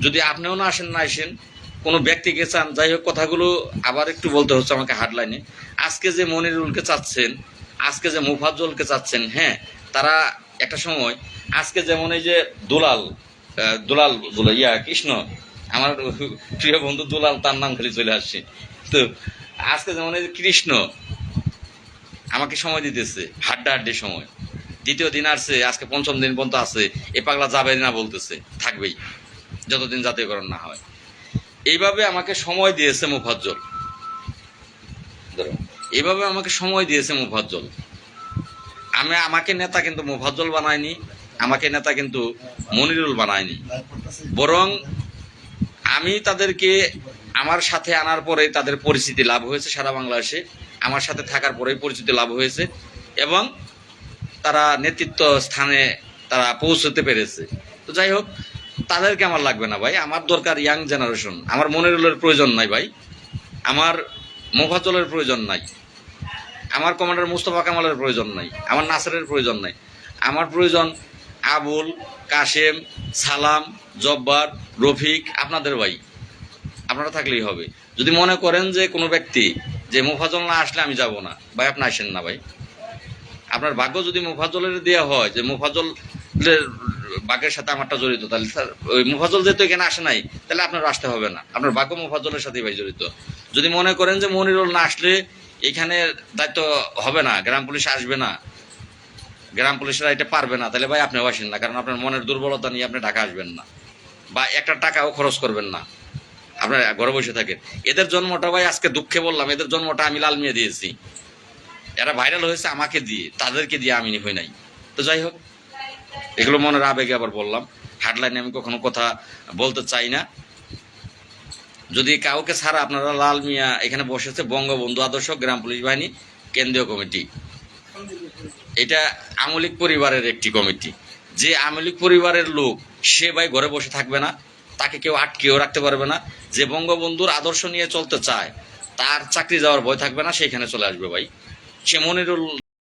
যদি আপনিও না আসেন, কোনো ব্যক্তিকে চান, যাই হোক, কথাগুলো আবার একটু বলতে হচ্ছে আমাকে হার্ডলাইনে। আজকে যে মনিরুলকে চাচ্ছেন, আজকে যে মোফাজ্জলকে চাচ্ছেন, হ্যাঁ, তারা একটা সময়, আজকে যেমন এই যে দুলাল বলে কৃষ্ণ, আমার প্রিয় বন্ধু দুলাল, তার নাম খালি চলে আসছে। তো আজকে যেমন এই যে কৃষ্ণ আমাকে সময় দিতেছে, হাড্ডাহাড্ডি সময়, দ্বিতীয় দিন আসছে, আজকে পঞ্চম দিন পর্যন্ত আছে, এ পাগলা যাবে না বলতেছে, থাকবেই যতদিন জাতীয়করণ না হয়। এইভাবে আমাকে সময় দিয়েছে মোফাজ্জল, এইভাবে আমাকে সময় দিয়েছে মোফাজ্জল। আমাকে নেতা কিন্তু মোফাজ্জল বানায়নি, আমাকে নেতা কিন্তু মনিরুল বানায়নি, বরং আমি তাদেরকে আমার সাথে আনার পরে তাদের পরিচিতি লাভ হয়েছে সারা বাংলাদেশে, আমার সাথে থাকার পরেই পরিচিতি লাভ হয়েছে, এবং তারা নেতৃত্ব স্থানে তারা পৌঁছতে পেরেছে। তো যাই হোক, তাদেরকে আমার লাগবে না ভাই, আমার দরকার ইয়াং জেনারেশন। আমার মনিরুলের প্রয়োজন নাই ভাই, আমার মোফাজ্জলের প্রয়োজন নাই, আমার কমান্ডার মুস্তফা কামালের প্রয়োজন নাই, আমার নাসেরের প্রয়োজন নাই। আমার প্রয়োজন আবুল, কাশেম, সালাম, জব্বার, রফিক, আপনাদের ভাই। আপনারা থাকলেই হবে। যদি মনে করেন যে কোনো ব্যক্তি যে মোফাজ্জল না আসলে আমি যাব না, ভাই আপনি আসেন না ভাই। আপনার ভাগ্য যদি মোফাজ্জলের দেওয়া হয় যে মোফাজ্জলের ভাগ্যের সাথে আমারটা জড়িত, তাহলে ওই মোফাজ্জল যেহেতু এখানে আসে নাই, তাহলে আপনার আসতে হবে না, আপনার ভাগ্য মোফাজ্জলের সাথেই ভাই জড়িত। যদি মনে করেন যে মনিরুল না আসলে এখানে দায়িত্ব হবে না, গ্রাম পুলিশ আসবে না, গ্রাম পুলিশরা এটা পারবে না, তাহলে ভাই আপনিও আসেন না, কারণ আপনার মনের দুর্বলতা নিয়ে আপনি ঢাকা আসবেন না, বা একটা টাকাও খরচ করবেন না, আপনার ঘরে বসে থাকেন। এদের জন্মটা ভাই আজকে দুঃখে বললাম, এদের জন্মটা আমি লাল মিয়া দিয়েছি, এরা ভাইরাল হয়েছে আমাকে দিয়ে, তাদেরকে দিয়ে আমি হই নাই। তো যাই হোক, এগুলো মনের আবেগে আবার বললাম, হার্ডলাইনে আমি কখনো কথা বলতে চাই না। যদি কাউকে ছাড়া আপনারা, লাল মিয়া এখানে বসেছে বঙ্গবন্ধু আদর্শ গ্রাম পুলিশ বাহিনী কেন্দ্রীয় কমিটি, এটা আমলিক পরিবারের একটি কমিটি। যে আমলিক পরিবারের লোক, সে ভাই ঘরে বসে থাকবে না, তাকে কেউ আটকেও রাখতে পারবে না। যে বঙ্গবন্ধুর আদর্শ নিয়ে চলতে চায়, তার চাকরি যাওয়ার ভয় থাকবে না, সেইখানে চলে আসবে ভাই। সে মনিরুল